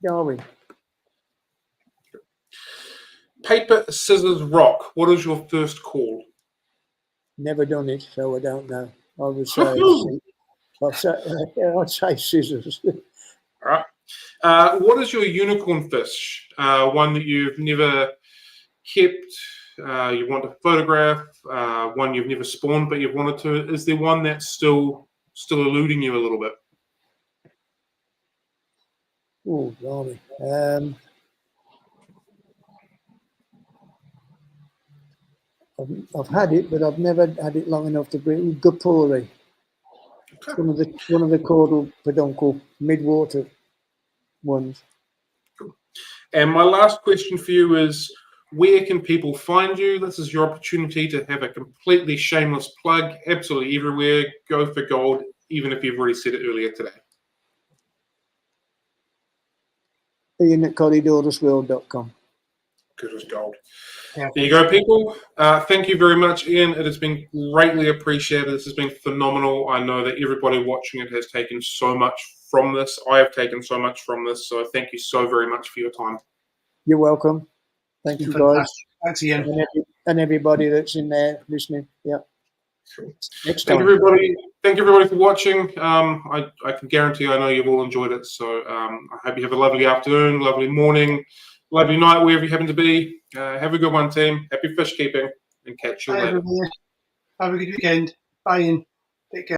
Darwin. Paper, scissors, rock. What is your first call? Never done it, so I don't know. I would say, I'd say scissors. All right. What is your unicorn fish? One that you've never kept, you want to photograph, one you've never spawned but you've wanted to. Is there one that's still eluding you a little bit? Oh, blimey. I've had it, but I've never had it long enough to bring Gapuri. Okay. One of the caudal peduncle mid-water ones. Cool. And my last question for you is, where can people find you? This is your opportunity to have a completely shameless plug. Absolutely everywhere. Go for gold, even if you've already said it earlier today. Ian at CorydorasWorld.com. Good as gold. Yeah. There you go, people. Thank you very much, Ian. It has been greatly appreciated. This has been phenomenal. I know that everybody watching it has taken so much from this. I have taken so much from this. So thank you so very much for your time. You're welcome. Thank you, guys. Thanks, Ian. And everybody that's in there listening. Yeah. Cool. Next time. Thank you, everybody, for watching. I can guarantee I know you've all enjoyed it. So I hope you have a lovely afternoon, lovely morning, lovely night, wherever you happen to be. Have a good one, team. Happy fish keeping, and catch you later. Everybody. Have a good weekend. Bye, Ian. Take care.